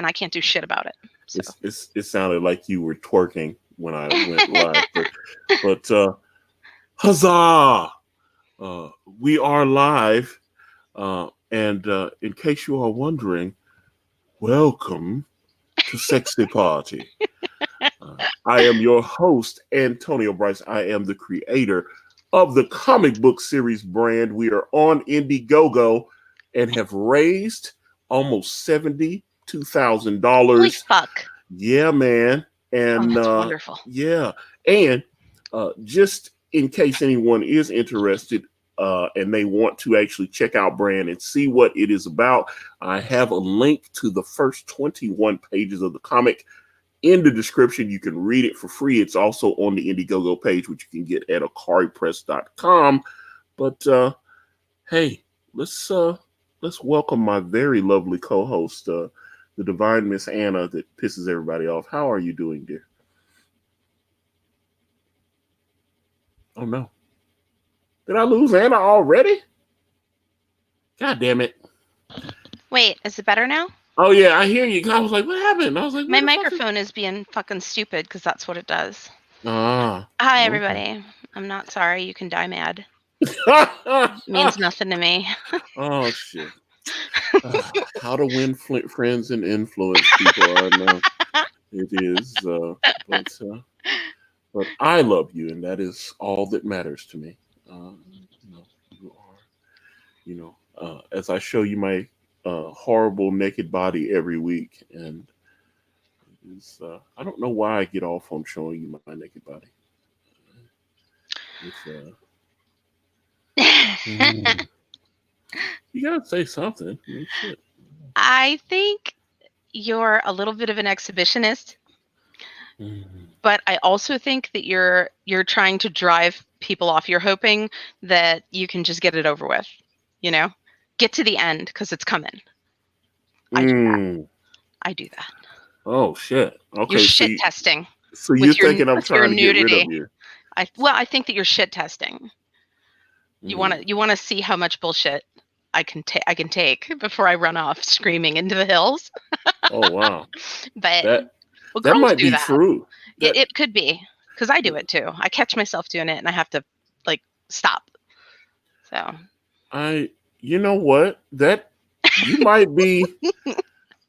and I can't do shit about it. So It sounded like you were twerking when I went live, but huzzah! We are live, and in case you are wondering, welcome to Sexy Party. I am your host, Antonio Bryce. I am the creator of the comic book series brand. We are on Indiegogo and have raised almost $72,000. holy fuck. Yeah, man. Oh, And that's wonderful. yeah. And just in case anyone is interested and they want to actually check out Brand and see what it is about, I have a link to the first 21 pages of the comic in the description. You can read it for free. It's also on the Indiegogo page, which you can get at akaripress.com. But hey, let's welcome my very lovely co-host, the divine Miss Anna that pisses everybody off. How are you doing, dear? Oh no. Did I lose Anna already? God damn it. Wait, is it better now? Oh yeah, I hear you. I was like, what happened? I was like, my microphone is being fucking stupid because that's what it does. Hi, everybody. I'm not sorry. You can die mad. Means nothing to me. Oh shit. How to win friends and influence people. I know it is, but I love you, and that is all that matters to me. You are, as I show you my horrible naked body every week, and I don't know why I get off on showing you my naked body. You gotta say something. Shit. I think you're a little bit of an exhibitionist, but I also think that you're trying to drive people off. You're hoping that you can just get it over with, get to the end because it's coming. I do that. I do that. Oh shit! Okay, you're shit testing. So you're thinking I'm trying to get rid of you? I think that you're shit testing. You want to see how much bullshit I can take before I run off screaming into the hills. Oh wow! But that might be true. It could be because I do it too. I catch myself doing it, and I have to stop. So you know what? That you might be.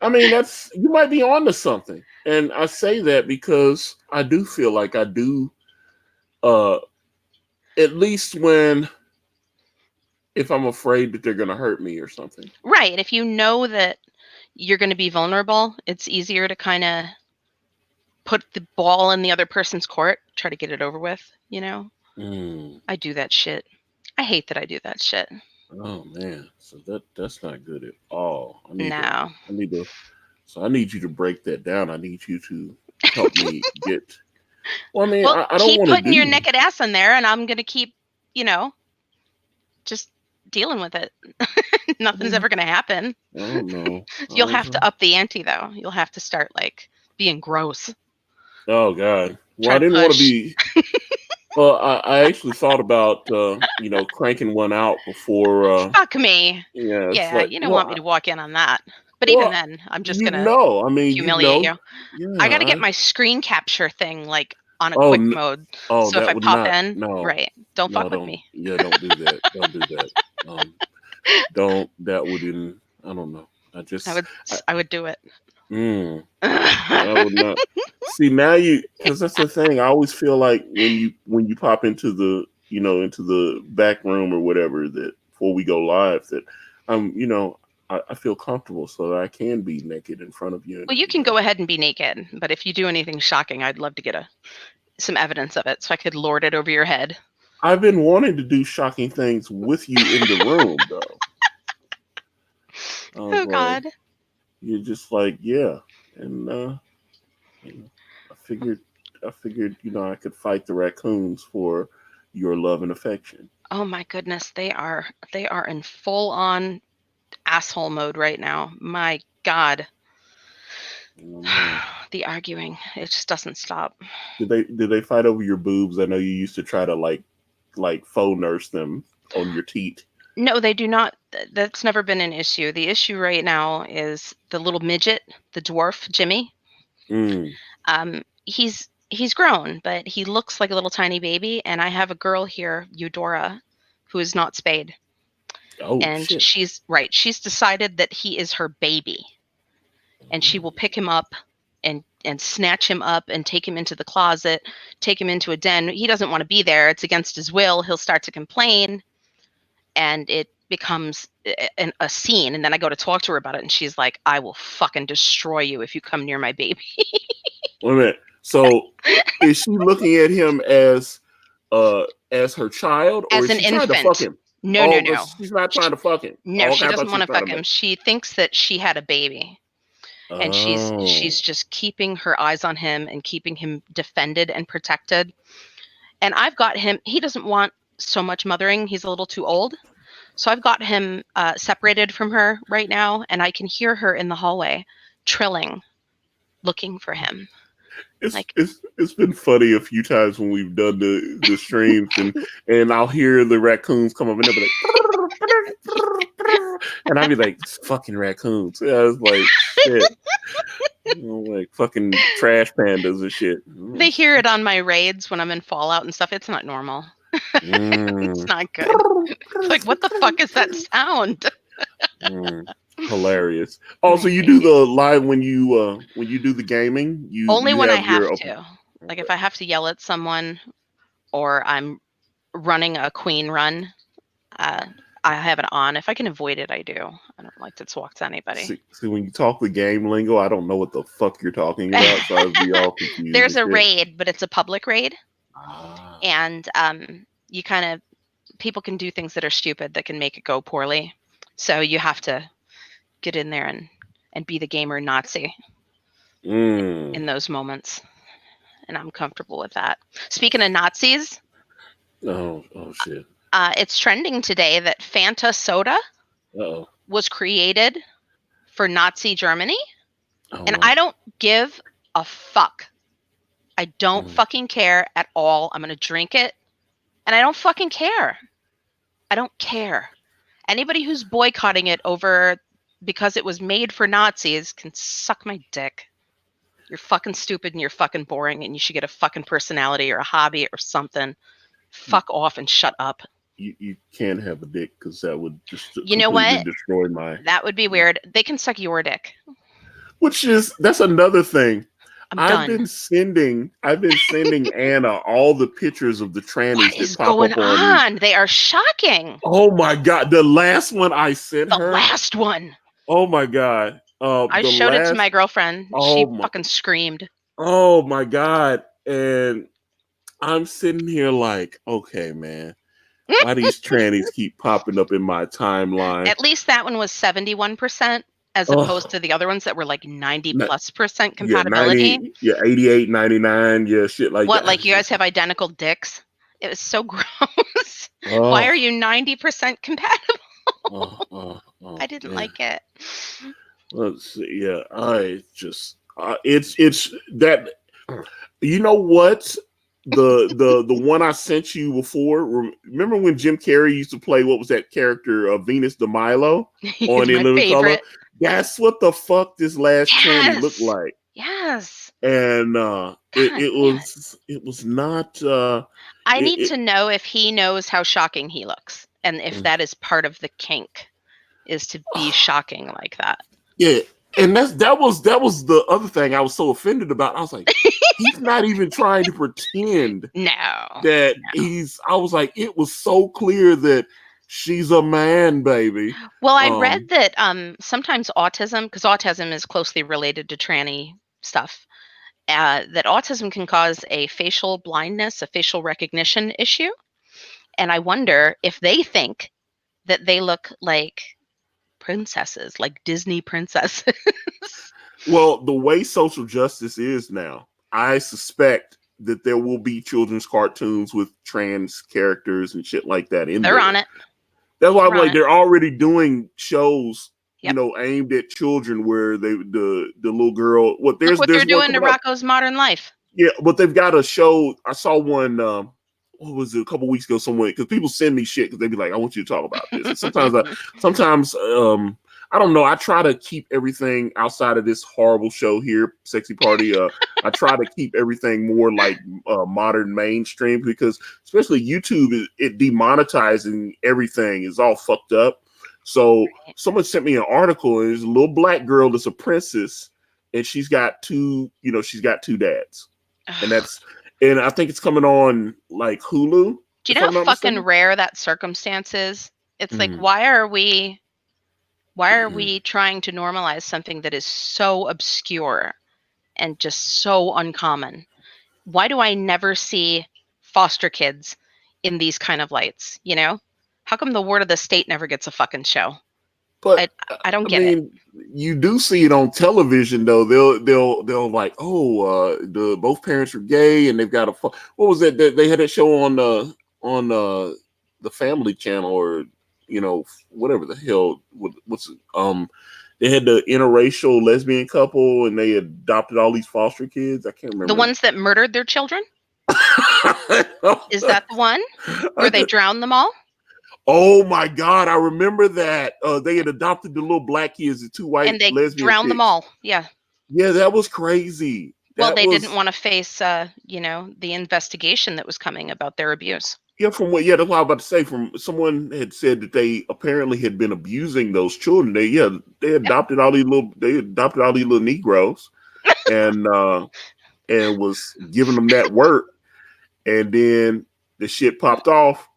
I mean, you might be onto something, and I say that because I do feel like I do. At least if I'm afraid that they're going to hurt me or something. Right. If you know that you're going to be vulnerable, it's easier to kind of put the ball in the other person's court, try to get it over with, I do that shit. I hate that I do that shit. Oh man, so that's not good at all. I need you to break that down. I need you to help me get. Well, I mean, I don't keep want to putting your naked ass in there, and I'm gonna keep, just dealing with it. Nothing's ever gonna happen. Oh no. You'll have to up the ante, though. You'll have to start being gross. Oh God. Well, I didn't want to be. Well, I actually thought about cranking one out before. Fuck me. Yeah. You don't want me to walk in on that. But even then, I'm just gonna humiliate you. Yeah, I gotta get my screen capture thing on a quick mode. Oh, so if I pop in, no, right? Don't fuck with me. Yeah, don't do that. Don't do that. That wouldn't. I don't know. I would do it. I would not. See now because that's the thing. I always feel like when you pop into the into the back room or whatever that before we go live that I feel comfortable so that I can be naked in front of you. Well, you can go ahead and be naked, but if you do anything shocking, I'd love to get some evidence of it so I could lord it over your head. I've been wanting to do shocking things with you in the room, though. Oh God! You're just yeah, and I figured I could fight the raccoons for your love and affection. Oh my goodness, they are in full on asshole mode right now. My God. The arguing, it just doesn't stop. Did they fight over your boobs? I know you used to try to like faux nurse them on your teat. No, they do not. That's never been an issue. The issue right now is the little midget, the dwarf, Jimmy. Mm. He's grown, but he looks like a little tiny baby. And I have a girl here, Eudora, who is not spayed, Oh and shit. she's right. She's decided that he is her baby, and she will pick him up and snatch him up and take him into the closet, take him into a den. He doesn't want to be there. It's against his will. He'll start to complain, and it becomes a scene. And then I go to talk to her about it, and she's like, "I will fucking destroy you if you come near my baby." Wait a minute. So is she looking at him as her child, or As is an she trying to fuck infant. him? No, no, Oh, no. she's not trying to fuck him. No, Oh, she okay, I doesn't thought she want was to trying fuck to him. make. She thinks that she had a baby, and she's Oh. just keeping her eyes on him and keeping him defended and protected. And I've got him. He doesn't want so much mothering. He's a little too old. So I've got him separated from her right now, and I can hear her in the hallway trilling, looking for him. It's Like, it's it's been funny a few times when we've done the streams, and I'll hear the raccoons come up and they'll be like, and I'll be like, fucking raccoons. Yeah, it's like shit. Like fucking trash pandas and shit. they hear it on my raids when I'm in Fallout and stuff. It's not normal. It's Mm. not good. Like, what the fuck is that sound? Mm. Hilarious. Also, you do Right. the live when you do the gaming. You Only you when I have have your open. to. Like, if I have to yell at someone or I'm running a queen run, uh, I have it on. If I can avoid it, I do. I don't like to talk to anybody. See, when you talk the game lingo, I don't know what the fuck you're talking about, so I'd be all confused There's and a shit. raid, but it's a public raid, Ah. and you kind of people can do things that are stupid that can make it go poorly. So you have to get in there and be the gamer Nazi in Mm. those moments, and I'm comfortable with that. Speaking of Nazis, Oh shit. it's trending today that Fanta soda Uh-oh. was created for Nazi Germany, Oh and I wow. don't give a fuck. I don't Mm. fucking care at all. I'm gonna drink it, and I don't fucking care. I don't care. Anybody who's boycotting it over because it was made for Nazis can suck my dick. You're fucking stupid and you're fucking boring and you should get a fucking personality or a hobby or something. You, Fuck off and shut up. you can't have a dick because that would just You know completely what? destroy my. That would be weird. They can suck your dick. Which is that's another thing. I'm done. I've been sending Anna all the pictures of the What trannies that is pop going up on. on? They are shocking. Oh my god, the last one I sent The her. last one. Oh my god. I The showed it to last. my girlfriend. Oh She my. fucking screamed. Oh my god. And I'm sitting here like, okay, man, why these trannies keep popping up in my timeline? At least that one was 71% as opposed Oh, to the other ones that were like 90 plus percent yeah, compatibility. 90, yeah, 88, 99, yeah, shit like What, that. like you guys have identical dicks? It was so gross. Why are Oh, you 90% compatible? I didn't yeah. like it. Let's see. Yeah, I just it's that. You know what? The one I sent you before. Remember when Jim Carrey used to play what was that character of Venus de Milo on He's In my Living Color? favorite. That's what the fuck this last tranny looked Yes. like, Yes. and God damn it. it was not I it, need it to know if he knows how shocking he looks and if that is part of the kink is to be shocking like that. yeah, and that was the other thing I was so offended about. I was like, he's not even trying to pretend No. that No. I was like, it was so clear that she's a man, baby. Well, I read that sometimes autism, because autism is closely related to tranny stuff, that autism can cause a facial blindness, a facial recognition issue. And I wonder if they think that they look like princesses, like Disney princesses. Well, the way social justice is now, I suspect that there will be children's cartoons with trans characters and shit like that in They're on there. it. That's why I'm They're on like, it. they're already doing shows, Yep. aimed at children where the little girl. What Look what they're there's one doing to coming up. Rocco's Modern Life. Yeah, but they've got a show. I saw one. what was it, a couple weeks ago, someone, because people send me shit because they be like, I want you to talk about this. And sometimes I don't know. I try to keep everything outside of this horrible show here, Sexy Party. I try to keep everything more like modern mainstream, because especially YouTube, it demonetizing everything is all fucked up. So someone sent me an article, and there's a little black girl that's a princess, and she's got two dads, and that's and I think it's coming on like Hulu, Do you if know how I'm not fucking mistaken. rare that circumstance is? It's like, Mm, why are we trying to normalize something that is so obscure and just so uncommon? Why do I never see foster kids in these kind of lights, you know? How come the word of the state never gets a fucking show? but I I don't I get it. mean, you do see it on television though. They'll like, oh, the both parents are gay and they've got what was that? They had that show on the Family Channel, or whatever the hell. What's it? They had the interracial lesbian couple and they adopted all these foster kids. I can't The remember. ones that murdered their children? Is I that the one where they just, drowned them all oh my god, I remember that. They had adopted the little black kids, the two white and they lesbian drowned them chicks. all? Yeah. Yeah, that was crazy. Well, That they didn't was want to face, the investigation that was coming about their abuse. yeah. From what? Yeah, that's what I was about to say. From someone had said that they apparently had been abusing those children. Yep. They adopted all these little Negroes, and was giving them that work, and then the shit popped off,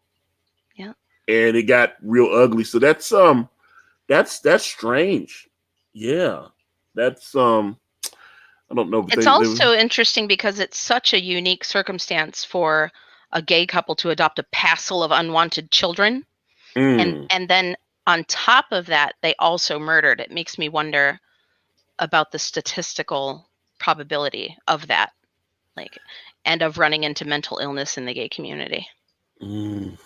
Yeah. and it got real ugly. So that's strange. Yeah, that's I don't know, but It's they also interesting because it's such a unique circumstance for a gay couple to adopt a passel of unwanted children, and mm, and then on top of that, they also murdered. It makes me wonder about the statistical probability of that, like, and of running into mental illness in the gay community. mm.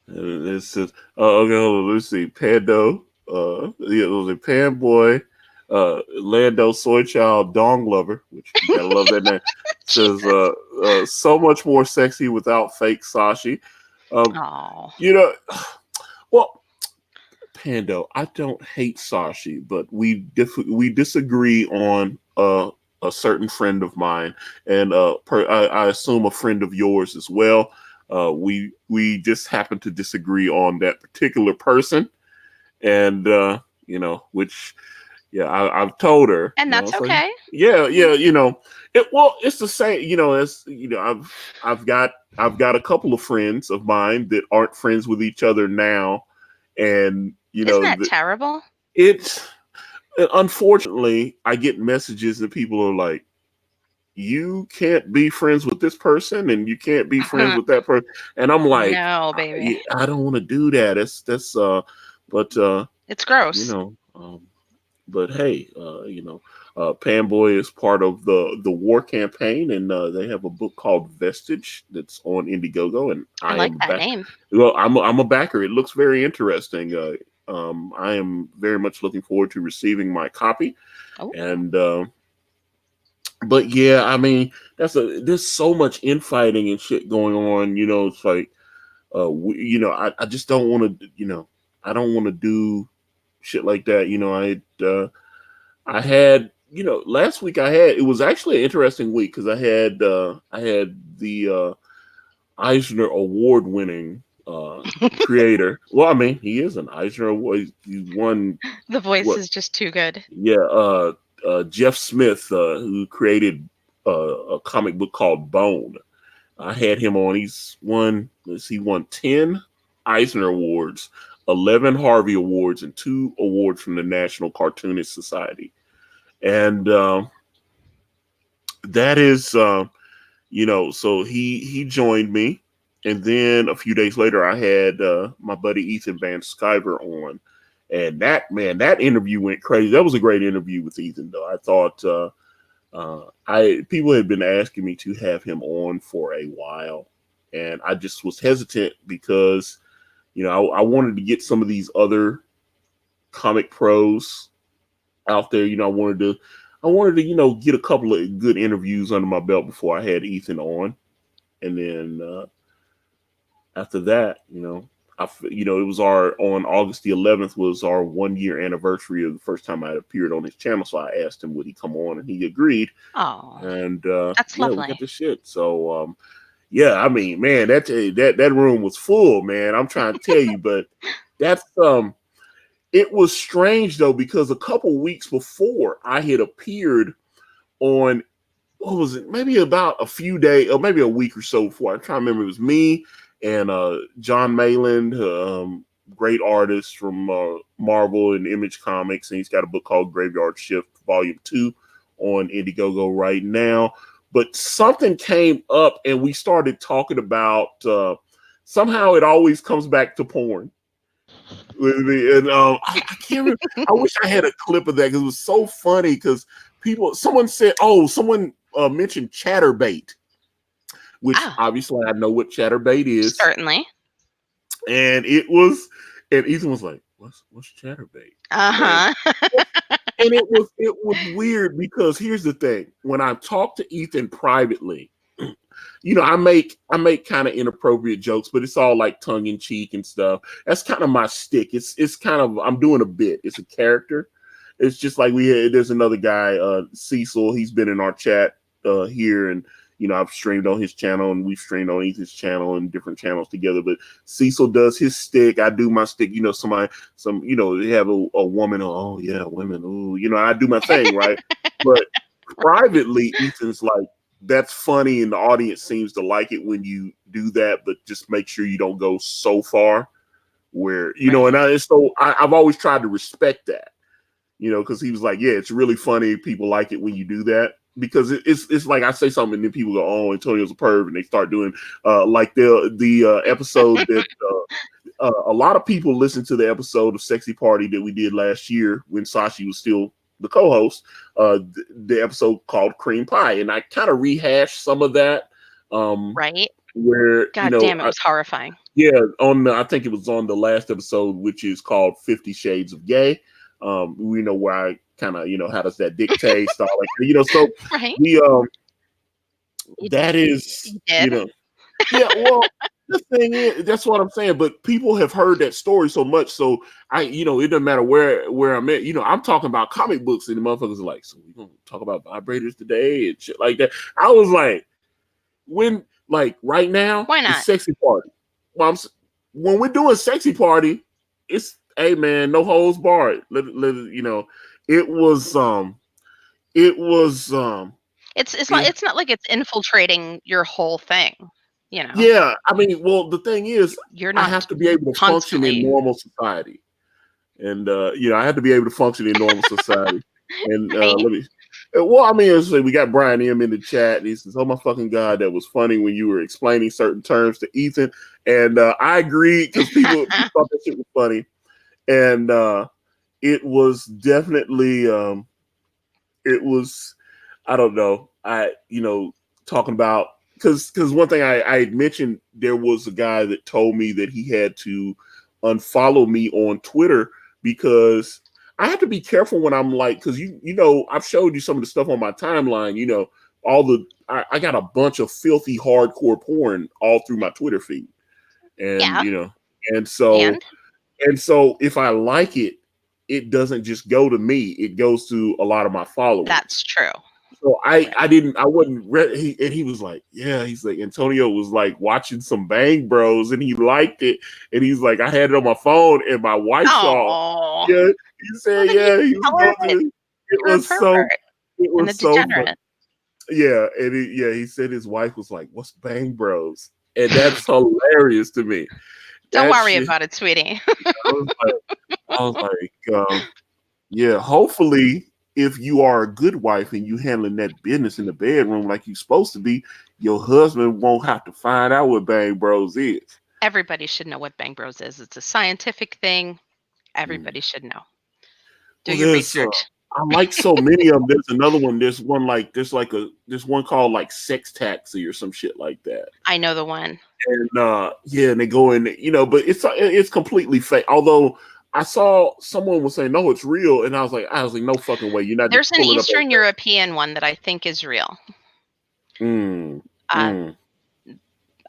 It's just okay. Hold on, let's see. Pando, yeah, it was a Panboy, Lando Soy Child Dong Lover, which you gotta love that name. Says Jesus. so much more sexy without fake Sashi. Um, Oh. you know, well, Pando, I don't hate Sashi, but we disagree on a certain friend of mine, and I assume a friend of yours as well. We just happen to disagree on that particular person, and which I've told her, And that's it's like okay. yeah, it's the same, as I've got a couple of friends of mine that aren't friends with each other now, and Isn't that terrible? it's unfortunately I get messages and people are like, you can't be friends with this person and you can't be friends with that person, and I'm like, No, baby. I don't want to do that. That's but It's you gross. know but hey, Panboy is part of the war campaign, and they have a book called Vestige that's on Indiegogo, and I I like am that back. name. Well, I'm a backer. It looks very interesting. I am very much looking forward to receiving my copy, Oh, and but yeah, I mean, there's so much infighting and shit going on. It's like, I just don't want to, I don't want to do shit like that. I had, last week it was actually an interesting week because I had the Eisner Award winning creator. Well, I mean, he is an Eisner Award. He won the voice what? is just too good. Yeah, Jeff Smith, who created a comic book called Bone. I had him on. He won 10 Eisner Awards, 11 Harvey Awards, and 2 awards from the National Cartoonist Society. And that is, so he joined me. And then a few days later, I had my buddy Ethan Van Sciver on. And that interview went crazy. That was a great interview with Ethan, though. I thought I people had been asking me to have him on for a while, and I just was hesitant because I wanted to get some of these other comic pros out there. I wanted to get a couple of good interviews under my belt before I had Ethan on, and then after that, it was our on August the 11th was our 1 year anniversary of the first time I had appeared on his channel. So I asked him would he come on, and he agreed. Oh, And that's yeah, we got lovely. the shit. So yeah, I mean, man, that room was full, man. I'm trying to tell you, but that's it was strange though because a couple weeks before I had appeared on what was it? Maybe about a few days, or maybe a week or so before. I'm trying to remember. It was me and John Mayland, great artist from Marvel and Image Comics, and he's got a book called Graveyard Shift Volume 2 on Indiegogo right now. But something came up, and we started talking about. Somehow, it always comes back to porn with me, and I can't remember. I wish I had a clip of that because it was so funny. Because someone said, "Oh, someone mentioned ChatterBait," which Ah, obviously I know what ChatterBait is, certainly. and it was, and Ethan was like, "What's ChatterBait?" And Uh-huh. it was weird because here's the thing: when I talk to Ethan privately, I make kind of inappropriate jokes, but it's all like tongue in cheek and stuff. That's kind of my stick. It's kind of I'm doing a bit. It's a character. It's just like there's another guy, Cecil. He's been in our chat here, and I've streamed on his channel, and we've streamed on Ethan's channel and different channels together. But Cecil does his stick. I do my stick. They have a woman. Oh yeah, women. Ooh, I do my thing right. But privately, Ethan's like, that's funny, and the audience seems to like it when you do that, but just make sure you don't go so far where Right. I've always tried to respect that, because he was like, yeah, it's really funny, people like it when you do that, because it's like I say something and then people go, oh, Antonio's a perv, and they start doing like the episode that a lot of people listened to the episode of Sexy Party that we did last year when Sashi was still the co-host, the episode called Cream Pie, and I kind of rehashed some of that, Right. where God damn, it was horrifying. yeah, I think it was on the last episode, which is called 50 Shades of Gay. We know where I kind of how does that dick taste, all like so Right. we You, that is you did. yeah, well, the thing is, that's what I'm saying. But people have heard that story so much, so it doesn't matter where I'm at. I'm talking about comic books, and the motherfuckers are like, so we gonna talk about vibrators today and shit like that. I was like, right now, Why it's not? Sexy Party. Well, when we're doing Sexy Party, it's hey man, no holds barred. It was it was It's not it, it's not like it's infiltrating your whole thing, you know? yeah. I mean, well, the thing is, You're I not have to be able to function in constantly normal society, and I have to be able to function in normal society. And right? let me. Well, I mean, as I say, we got Brian M in the chat, and he says, "Oh my fucking god, that was funny when you were explaining certain terms to Ethan." And I agree because people thought that shit was funny, and it was definitely it was I don't know talking about because one thing I had mentioned, there was a guy that told me that he had to unfollow me on Twitter because I have to be careful when I'm like, because I've showed you some of the stuff on my timeline, all I got a bunch of filthy hardcore porn all through my Twitter feed, and Yeah, and so and if I like it, it doesn't just go to me; it goes to a lot of my that's followers. true. So I Right. I didn't I wasn't ready. And he was like, yeah, he's like Antonio was like watching some Bang Bros and he liked it, and he's like I had it on my phone and my wife saw. Oh, Yeah, he well, said then you yeah, he was tell her going that to. It you're a was so pervert it and a was so fun. degenerate. Yeah, and he said his wife was like, "What's Bang Bros?" And that's hilarious to me. Don't That worry shit. about it, sweetie. I was like, yeah, hopefully, if you are a good wife and you handling that business in the bedroom like you're supposed to be, your husband won't have to find out what Bang Bros is. Everybody should know what Bang Bros is. It's a scientific thing. Mm. Everybody should know. Do Well, your there's research. I like so many of them. There's another one. There's one called like Sex Taxi or some shit like that. I know the one. And yeah, and they go in, but it's completely fake. Although I saw someone was saying no, it's real, and I was like, no fucking way, you're not just There's an pulling up Eastern European one that I think is real. Mm, Uh, mm,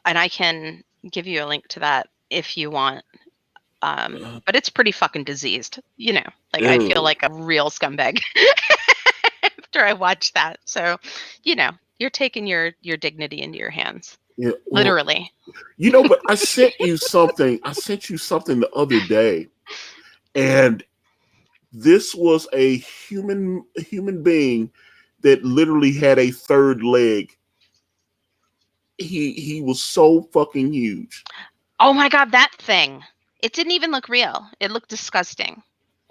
and I can give you a link to that if you want. Uh, But it's pretty fucking diseased, you know. Like I feel ew. like a real scumbag after I watch that. So, you know, you're taking your dignity into your hands, Yeah, well, literally. but I sent you something. I sent you something the other day, and this was a human being that literally had a third leg. He was so fucking huge. Oh my god, that thing. It didn't even look real. It looked disgusting.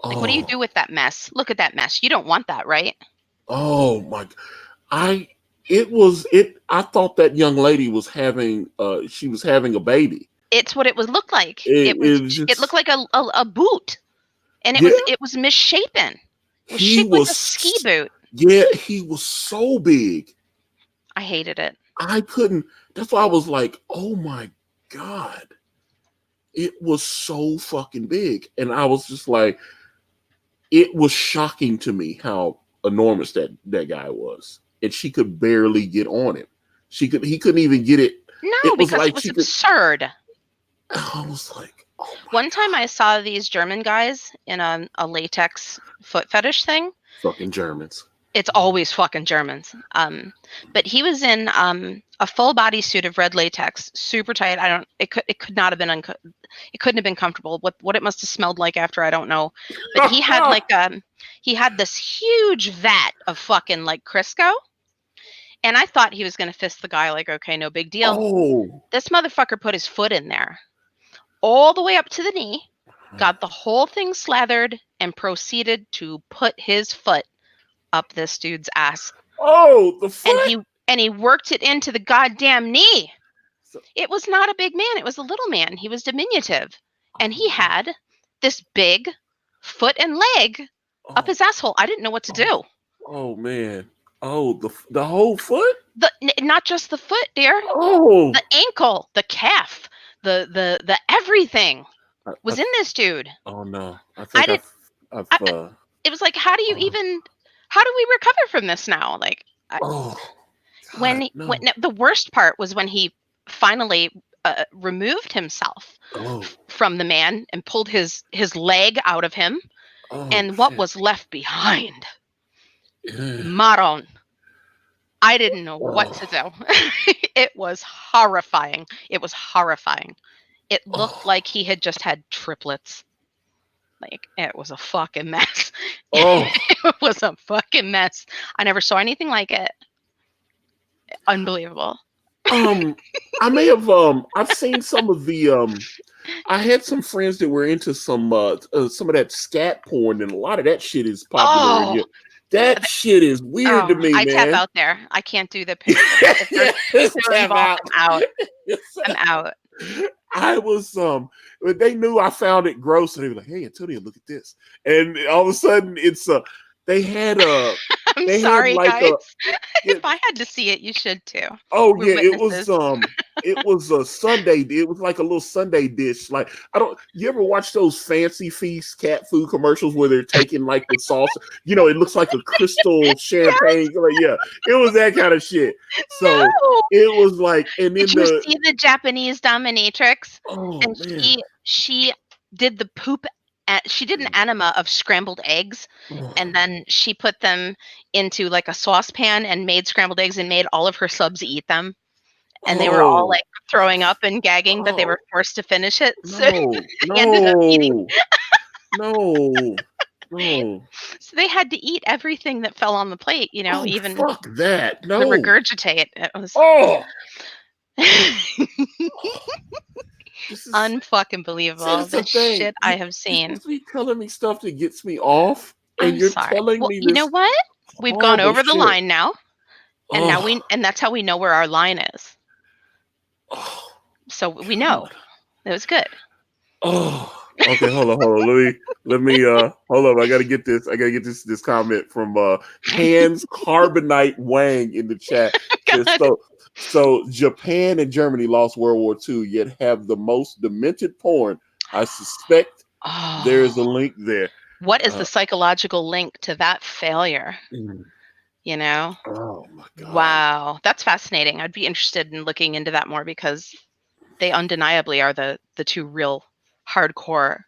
Like, what do you Oh, do with that mess? Look at that mess. You don't want that, right? oh my! I it was it. I thought that young lady was having she was having a baby. It's what it was looked like. It was It looked just like a boot, and yeah. it was misshapen. It was He shaped like a ski was boot. he was so big. I hated it. I couldn't. That's why I was like, oh my god, it was so fucking big, and I was just like, it was shocking to me how enormous that guy was, and she could barely get on him. He couldn't even get it. No, It was because it like was she could. absurd. I was like, oh my One time god, I saw these German guys in a latex foot fetish thing. fucking Germans. It's always fucking Germans. But he was in a full body suit of red latex, super tight. I don't. It could not have been. It couldn't have been comfortable. What it must have smelled like after, I don't know. But he had this huge vat of fucking like Crisco, and I thought he was gonna fist the guy. Like, okay, no big deal. Oh, This motherfucker put his foot in there, all the way up to the knee, got the whole thing slathered, and proceeded to put his foot up this dude's ass. oh, the And foot. he worked it into the goddamn knee. So, It was not a big man, it was a little man. He was diminutive. And he oh, had this big foot and leg up oh, his asshole. I didn't know what to oh, do. oh man. Oh, the whole foot. Not just the foot, dear. Oh, The ankle, the calf, the everything I, was in this dude. oh no. I I think did I've I, it was like, oh, how do we recover from this now? Like, oh God, when no. the worst part was when he finally removed himself Oh, from the man and pulled his leg out of him, oh and what shit. was left behind, Yeah. maron. I didn't know what Oh, to do. It was horrifying. It was horrifying. It looked oh, like he had just had triplets. Like, it was a fucking mess. oh. It was a fucking mess. I never saw anything like it. Unbelievable. Um, I may have I've seen some of the I had some friends that were into some of that scat porn, and a lot of that shit is popular. And Oh, yet, that shit is weird to oh, me, I tap man. out there. I can't do the if they're Tap involved, out. I'm out. I'm out. I was but they knew I found it gross, and they were like, "Hey, Antonio, look at this!" And all of a sudden, it's they had I'm they had sorry, like guys. yeah, If I had to see it, you should too. oh We're yeah, witnesses. it was a Sunday. It was like a little Sunday dish. Like I don't. You ever watch those fancy feast cat food commercials where they're taking like the sauce? You know, it looks like a crystal Yes, champagne. Like yeah, it was that kind of shit. So no. it was like, and Did then you see the Japanese dominatrix? oh And man, she did the poop. She did an enema of scrambled eggs, and oh, then she put them into like a saucepan and made scrambled eggs and made all of her subs eat them. And they were all oh, like throwing up and gagging, but they oh were forced to finish it. So no, they ended up eating. no, no, no. So they had to eat everything that fell on the plate. You know, Oh even fuck that, the no. regurgitate. It was Oh, this is unfucking see, believable. that's the The thing. shit I have You're seen. supposed to be telling me stuff that gets me off, and I'm you're sorry. telling Well, me you know this what? We've gone horrible over the shit. line now, and Oh, that's how we know where our line is. oh So we know God. it was good. Oh, okay. Hold on. Let me. Hold up. I gotta get this. I gotta get this comment from Hans Carbonite Wang in the chat. Says God. so. Japan and Germany lost World War II, yet have the most demented porn. I suspect there is a Oh, link there. what is the Uh, psychological link to that failure? mm, You know? oh my God. Wow, that's fascinating. I'd be interested in looking into that more because They undeniably are the two real hardcore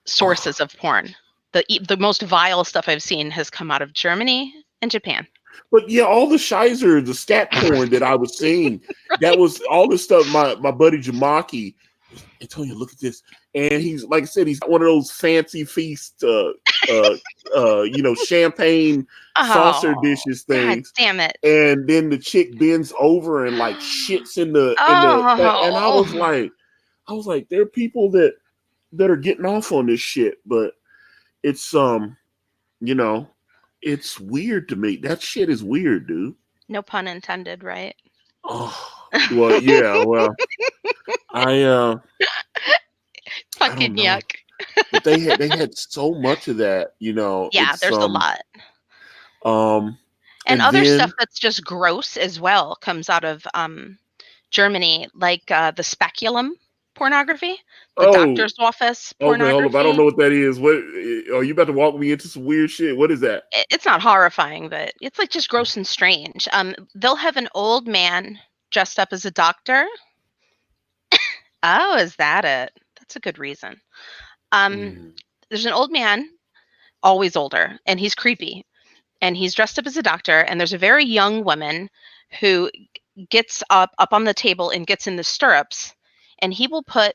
sources Oh, of porn. The most vile stuff I've seen has come out of Germany and Japan. but yeah, all the Shizer, the scat porn that I was seeing, that was all the stuff. My buddy Jamaki, Antonio, look at this, and he's like I said, he's got one of those fancy feast, uh, champagne saucer Oh, dishes god things, damn it. and then the chick bends over and like shits in the, and Oh, I was like, there are people that are getting off on this shit, but it's you know, it's weird to me. That shit is weird, dude. no pun intended, right? Oh, well, yeah, well, I I Fucking don't know, yuck. but they had so much of that, Yeah, it's there's a lot. um And and other stuff then that's just gross as well comes out of Germany, like the speculum pornography, the oh, doctor's office okay, hold up, I don't know pornography. what that is. What are you about to walk me into some weird shit? What is that? It's not horrifying, but it's like just gross and strange. They'll have an old man dressed up as a doctor. Oh, is that it? That's a good reason. Um, Mm. there's an old man, always older, and he's creepy, and he's dressed up as a doctor. And there's a very young woman who gets up on the table and gets in the stirrups, and he will put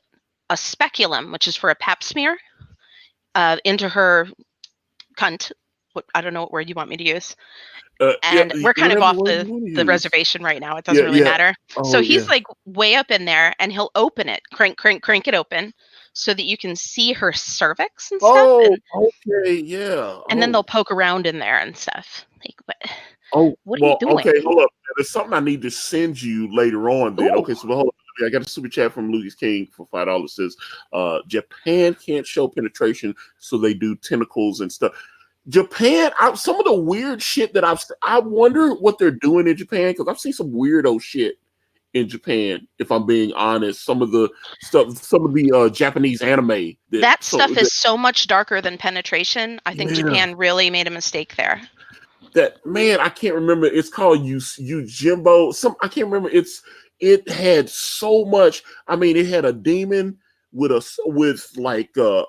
a speculum, which is for a pap smear, into her cunt. I don't know what word you want me to use. Yeah, And we're kind of whatever off word you the want to the use. reservation right now. It doesn't Yeah, really yeah. matter. So Oh, he's yeah. like way up in there, and he'll open it, crank, crank, crank it open, so that you can see her cervix and stuff, Oh, and okay, yeah. then they'll Oh, poke around in there and stuff. Like, oh. what are you Well, okay. doing? Hold up. There's something I need to send you later on. Then, Ooh, okay. So, hold up. I got a super chat from Lucas King for $5. Says, Japan can't show penetration, so they do tentacles and stuff. Japan, some of the weird shit that I wonder what they're doing in Japan because I've seen some weirdo shit in Japan. If I'm being honest, some of the stuff, some of the Japanese anime that stuff is so much darker than penetration. I think yeah, Japan really made a mistake there. that man, I can't remember. It's called you Jimbo. I can't remember. It had so much. I mean, it had a demon with like a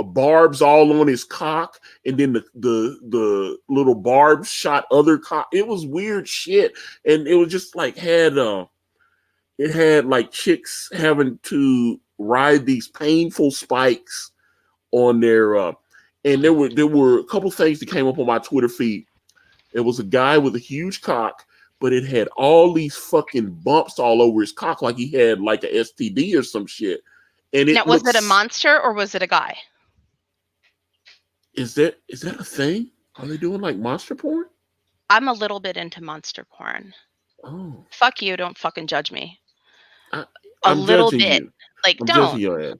barbs all on his cock, and then the little barbs shot other cock. It was weird shit, and it was just like it had like chicks having to ride these painful spikes on their and there were a couple things that came up on my Twitter feed. It was a guy with a huge cock, but it had all these fucking bumps all over his cock, like he had like a STD or some shit. And Now, it was it a looks monster or was it a guy? is that a thing? Are they doing like monster porn? I'm a little bit into monster porn. Oh, Fuck you, don't fucking judge me. I, A I'm little judging bit. you. Like, I'm judging don't. your ass.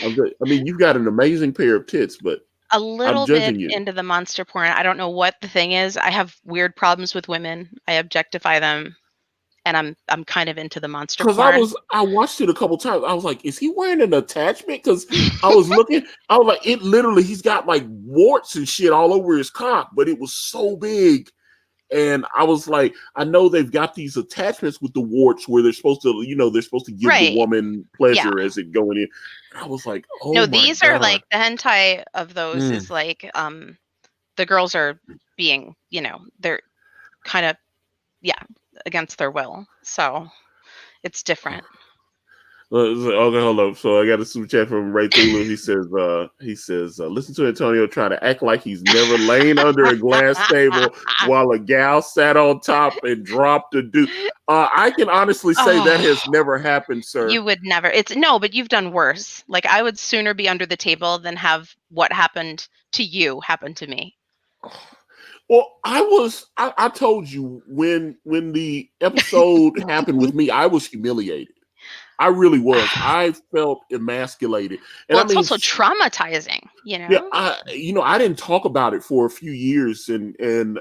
I mean, you've got an amazing pair of tits, but A I'm little bit judging you. into the monster porn. I don't know what the thing is. I have weird problems with women. I objectify them, and I'm kind of into the monster Cause porn. I watched it a couple times. I was like, is he wearing an attachment? Cause I was looking, I was like, it literally, he's got like warts and shit all over his cock, but it was so big. And I was like, I know they've got these attachments with the warts where they're supposed to give the Right. woman Yeah. pleasure as it going in. And I was like, oh No, my these are God. like the hentai of those Mm. is like the girls are being, they're kind of yeah, against their will. So, it's different. Okay, hold up. So I got a super chat from Ray Thulu. He says, listen to Antonio trying to act like he's never lain under a glass table while a gal sat on top and dropped a dude. I can honestly say that Oh, has never happened, sir. you would never. It's no, but you've done worse. Like I would sooner be under the table than have what happened to you happen to me. Well, I told you when the episode happened with me, I was humiliated. I really was. I felt emasculated. And Well, I it's mean, also traumatizing, you yeah, know? I didn't talk about it for a few years, and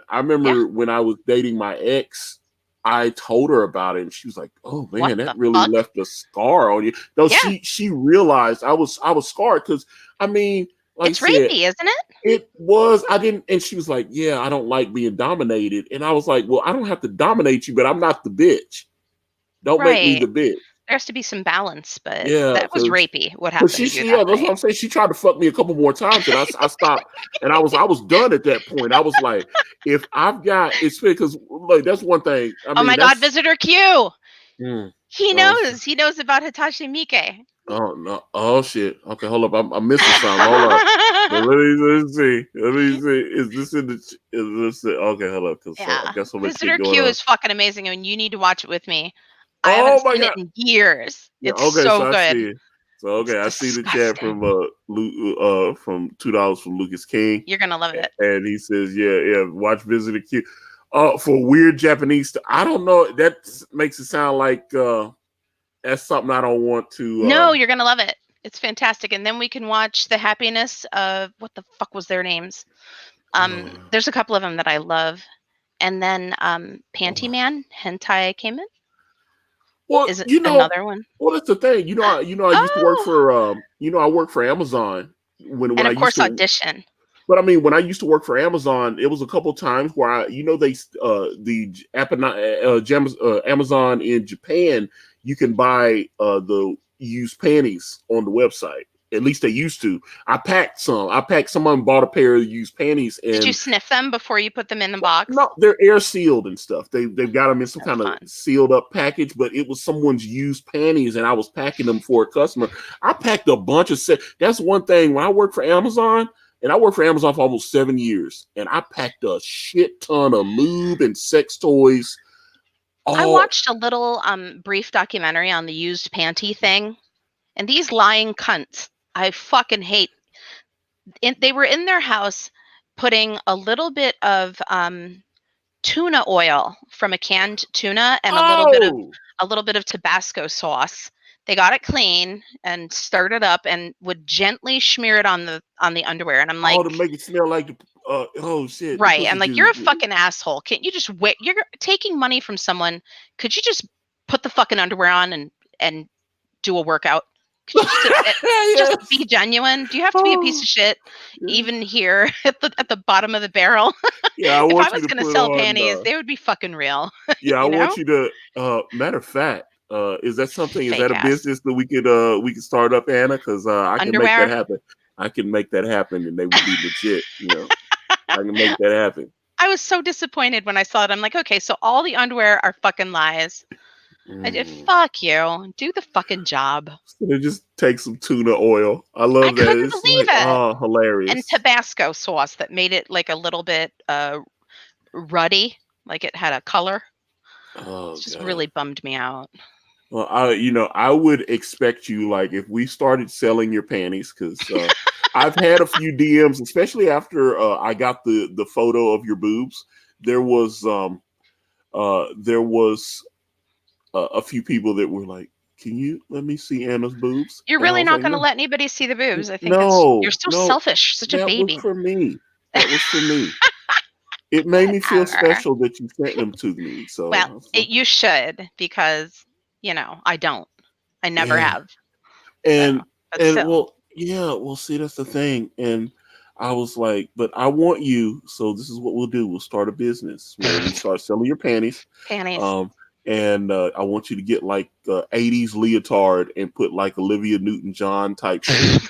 I Yeah. remember when I was dating my ex, I told her about it, and she was like, "Oh What man, that the really fuck? left a scar on you." No, Yeah, she realized I was scarred because I mean, like I it's said, rapey, isn't it? it was I didn't, and she was like, "Yeah, I don't like being dominated," and I was like, "Well, I don't have to dominate you, but I'm not the bitch." Don't make me Right. the bitch. There has to be some balance, but Yeah, that was rapey, what because happened to you yeah, that that's what night. I'm saying. She tried to fuck me a couple more times, and I stopped, and I was done at that point. I was like, if I've got it's because like that's one thing. I Oh mean, my god, that's Visitor Q! mm, He oh shit. knows. He knows about Hitachi Miike. Oh no! Oh shit! Okay, hold up. I'm missing something. Hold up. Let me see. Let me see. Is this in the? Is this? Okay, hold up. Cause I Yeah. got so much shit Visitor going Q on. is fucking amazing, and you need to watch it with me. I haven't Oh my seen it god! in years. Yeah. It's Okay. So so I good. see it. So It's okay, I see the chat disgusting. from from $2 from Lucas King, You're gonna love it. and he says, yeah, watch Visitor Q. For weird Japanese. I don't know. That makes it sound like that's something I don't want to. No, you're gonna love it. It's fantastic. And then we can watch The Happiness of what the fuck was their names? There's a couple of them that I love. And then Panty Man, Hentai came in. Well, Is it another one? well, that's the thing. I used to work Oh, for, I worked for Amazon when and I of used course to. Audition. But I mean, when I used to work for Amazon, it was a couple times where Amazon in Japan, you can buy the used panties on the website. At least they used to. I packed some. Someone bought a pair of used panties, Did you and sniff them before you put them in the box? no, they're air sealed and stuff. They've got them in some That's kind of fun. sealed up package, but it was someone's used panties, and I was packing them for a customer. I packed a bunch of set. That's one thing when I worked for Amazon, and I worked for Amazon for almost 7 years, and I packed a shit ton of lube and sex toys. I All watched a little brief documentary on the used panty thing, and these lying cunts, I fucking hate. They were in their house putting a little bit of tuna oil from a canned tuna and oh a little bit of Tabasco sauce. They got it clean and stirred it up and would gently smear it on the underwear. And I'm all to like, make it smell like the oh shit, the right. I'm pussy like, you're juice. a fucking asshole. Can't you just wait? You're taking money from someone. Could you just put the fucking underwear on and do a workout? Could you just Yes. be genuine? Do you have to be a piece Oh, of shit yeah. even here at the bottom of the barrel? Yeah, I If I want you was to gonna put sell on. panties, they would be fucking real. Yeah, I You want know? you to. Matter of fact, is that something? Is that Fake a ass. business that we could start up, Anna? Because I can make that Underwear. happen. I can make that happen, and they will be legit. I can make that happen. I was so disappointed when I saw it. I'm like, okay, so all the underwear are fucking lies. I did Mm. fuck you. Do the fucking job. So they just take some tuna oil. I I love that. couldn't It's like, believe it. oh, And hilarious. Tabasco sauce that made it like a little bit ruddy, like it had a color. Oh It just god. really bummed me out. Well, I would expect you like if we started selling your panties because I've had a few DMs, especially after I got the photo of your boobs. There was there was a few people that were like, "Can you let me see Anna's boobs?" You're And I really was not like, going to "No, let anybody see the boobs. I think it's you're no, so no, selfish, such a that was baby. for me. That was for me. It made me feel Whatever. special that you sent them to me." So Well, I was like, you should because I don't. I never yeah, have. So, and but still. well, yeah, well, see, that's the thing, and. I was like, but I want you. So this is what we'll do. We'll start a business where we start selling your panties. Panties. Um, and I want you to get like 80s leotard and put like Olivia Newton-John type shit.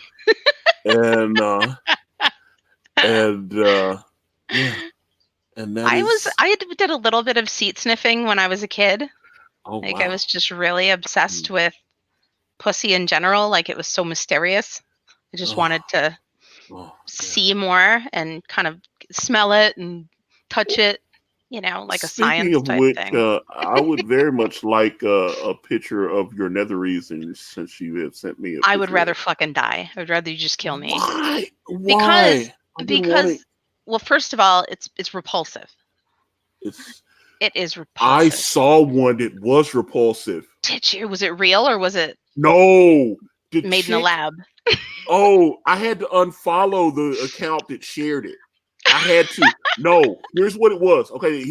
And and yeah, and that is I did a little bit of seat sniffing when I was a kid. oh Like I wow. was just really obsessed Mm. with pussy in general, like it was so mysterious. I just Oh, wanted to oh yeah. see more and kind of smell it and touch it, like a Speaking science of type which, thing. I would very much like a picture of your nether regions since you have sent me a I would picture of rather that. fucking die. I would rather you just kill me. Why? Because Why? I've been wanting. because well, first of all, it's repulsive. It's. It is I repulsive. saw one that was repulsive. Did you? Was it real or was it No, the made in a chick. lab? Oh, I had to unfollow the account that shared it. I had to. No, here's what it was. Okay,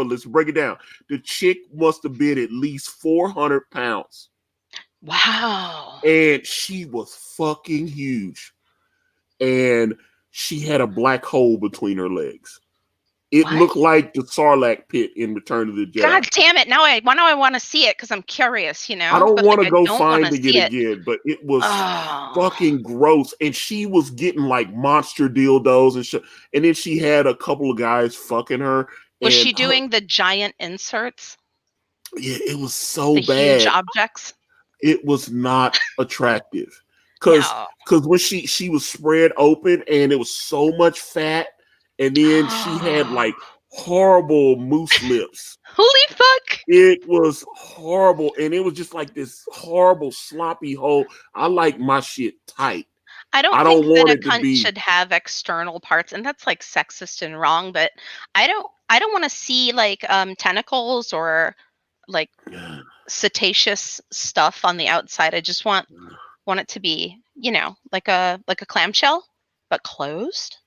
let's break it down. The chick must have been at least 400 pounds, Wow. and she was fucking huge. And she had a black hole between her legs. It What? looked like the Sarlacc pit in Return of the God Jedi. damn it! Now I want to see it because I'm curious, I don't but like want to I go don't want to finding it see it. again, but it was Oh, fucking gross. And she was getting like monster dildos and shit. And then she had a couple of guys fucking her. was And she doing the giant inserts, yeah, it was so the huge bad. objects? It was not attractive. Cause No. cause when she was spread open and it was so much fat, and then she had Oh, like horrible moose lips. holy fuck! It was horrible, and it was just like this horrible sloppy hole. I like my shit tight. I don't I think don't that want a it to cunt be. should have external parts, and that's like sexist and wrong. But I don't want to see like tentacles or like cetaceous stuff on the outside. I just want it to be, like a clamshell, but closed.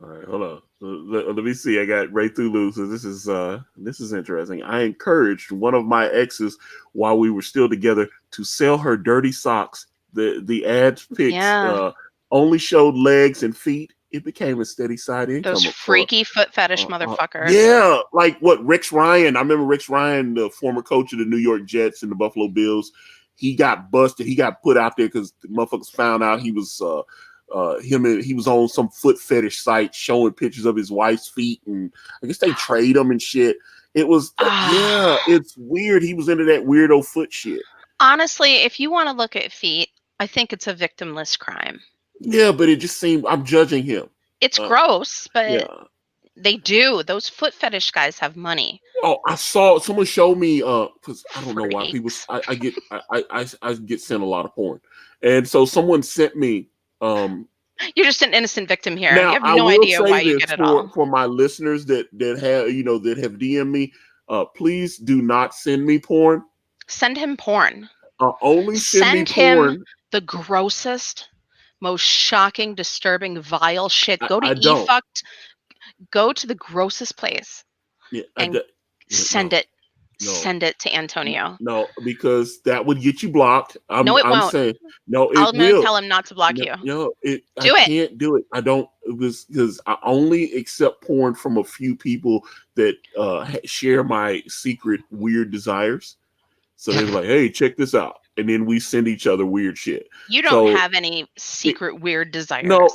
All right, hold on. Let me see. I got Ray Thulu. So this is interesting. I encouraged one of my exes while we were still together to sell her dirty socks. The ads pics Yeah, only showed legs and feet. It became a steady side those income for freaky foot fetish motherfuckers. yeah, like what Rex Ryan. I remember Rex Ryan, the former coach of the New York Jets and the Buffalo Bills. He got busted. He got put out there because the motherfuckers found out he was he was on some foot fetish site showing pictures of his wife's feet, and I guess they trade him and shit. It was yeah, Ah, it's weird. He was into that weirdo foot shit. honestly, if you want to look at feet, I think it's a victimless crime. Yeah, but it just seemed I'm judging him. It's Uh, gross, but yeah. they do. Those foot fetish guys have money. Oh, I saw someone show me because I don't know why people Freaks. I get sent a lot of porn, and so someone sent me um. You're just an innocent victim here. You Now have I no will idea say why you this get it all. for my listeners that have that have DM'd me, please do not send me porn. Send him porn. Only send me Send him porn. the grossest, most shocking, disturbing, vile shit. Go to I don't. efucked. Go to the grossest place Yeah, and send no, it. no. Send it to Antonio. No, because that would get you blocked. No, it I'm won't. saying no, it I'm gonna will. tell him not to block No, you. no, I Do it. can't do it. I don't. It was because I only accept porn from a few people that share my secret weird desires. So they were like, "Hey, check this out," and then we send each other weird shit. You don't So have any it, secret weird no, desires.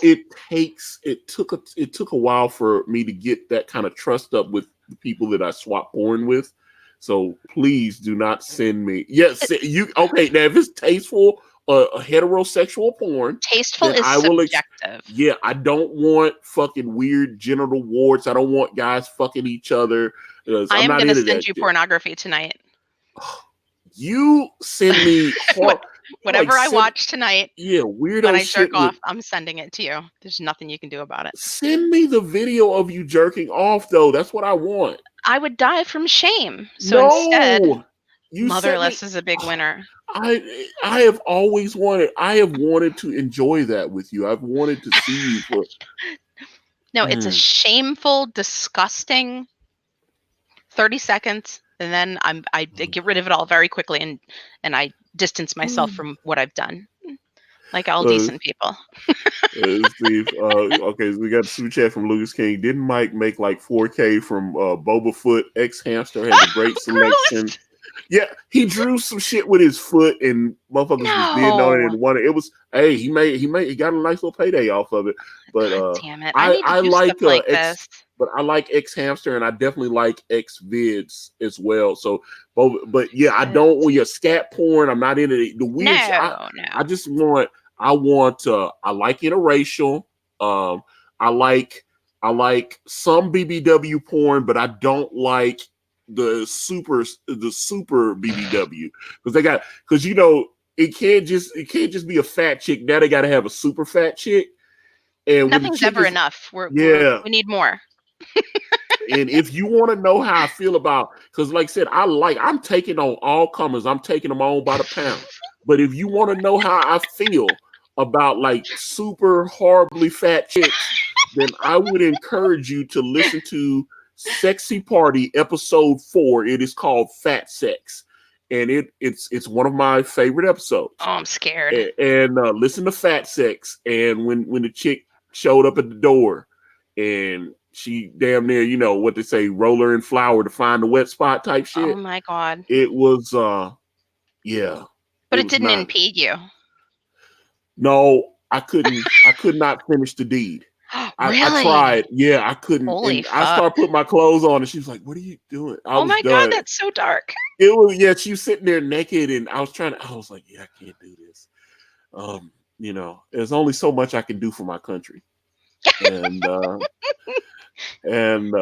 it took a while for me to get that kind of trust up with the people that I swap porn with. So please do not send me. Yes, you okay? Now if it's tasteful, a heterosexual porn, Tasteful then is I will. subjective. Yeah, I don't want fucking weird genital warts. I don't want guys fucking each other because I I'm am not gonna into send that you shit. pornography tonight. You send me What- like Whatever I watch tonight yeah when weirdo I shit jerk with off, I'm sending it to you. There's nothing you can do about it. send me the video of you jerking off though. That's what I want. I would die from shame. So instead, No, you sent me. Motherless is a big winner. I have always wanted. I have wanted to enjoy that with you. I've wanted to see you for. No, it's a Mm, shameful, disgusting 30 seconds, and then I get rid of it all very quickly, and I distance myself mm. from what I've done, like all Uh, decent people. Steve. Okay, so we got a super chat from Lucas King. Didn't Mike make like 4K from Boba Foot? X Hamster has a great selection. Gross. Yeah, he drew some shit with his foot, and motherfuckers was bidding on it No. and wanted. It was hey, he got a nice little payday off of it. But God damn it. I need to I do stuff like like X, this. but I like X Hamster, and I definitely like X Vids as well. So, but yeah, I don't want your scat porn. I'm not into the weird. No, I no. just want. I like interracial. Um, I like some BBW porn, but I don't like the super BBW because it can't just be a fat chick. Now they got to have a super fat chick, and when the Nothing's chick ever is enough. yeah, We need more. and if you want to know how I feel about, because like I said, I'm taking on all comers. I'm taking them on by the pound. But if you want to know how I feel about like super horribly fat chicks, then I would encourage you to listen to Sexy Party episode 4. It is called Fat Sex, and it's one of my favorite episodes. Oh, I'm scared. And listen to Fat Sex, and when the chick showed up at the door and she damn near, what they say, roller and flour to find the wet spot type Oh shit. my God. It was yeah, But it it was didn't not. impede you. No, I could not finish the deed. I Really? tried. Yeah, I couldn't. Holy And I fuck. started putting my clothes on and she was like, "What are you doing?" I Oh was my God, done. that's so dark. It was, yeah, she was sitting there naked and I was like, "Yeah, I can't do this." Um, there's only so much I can do for my country. And and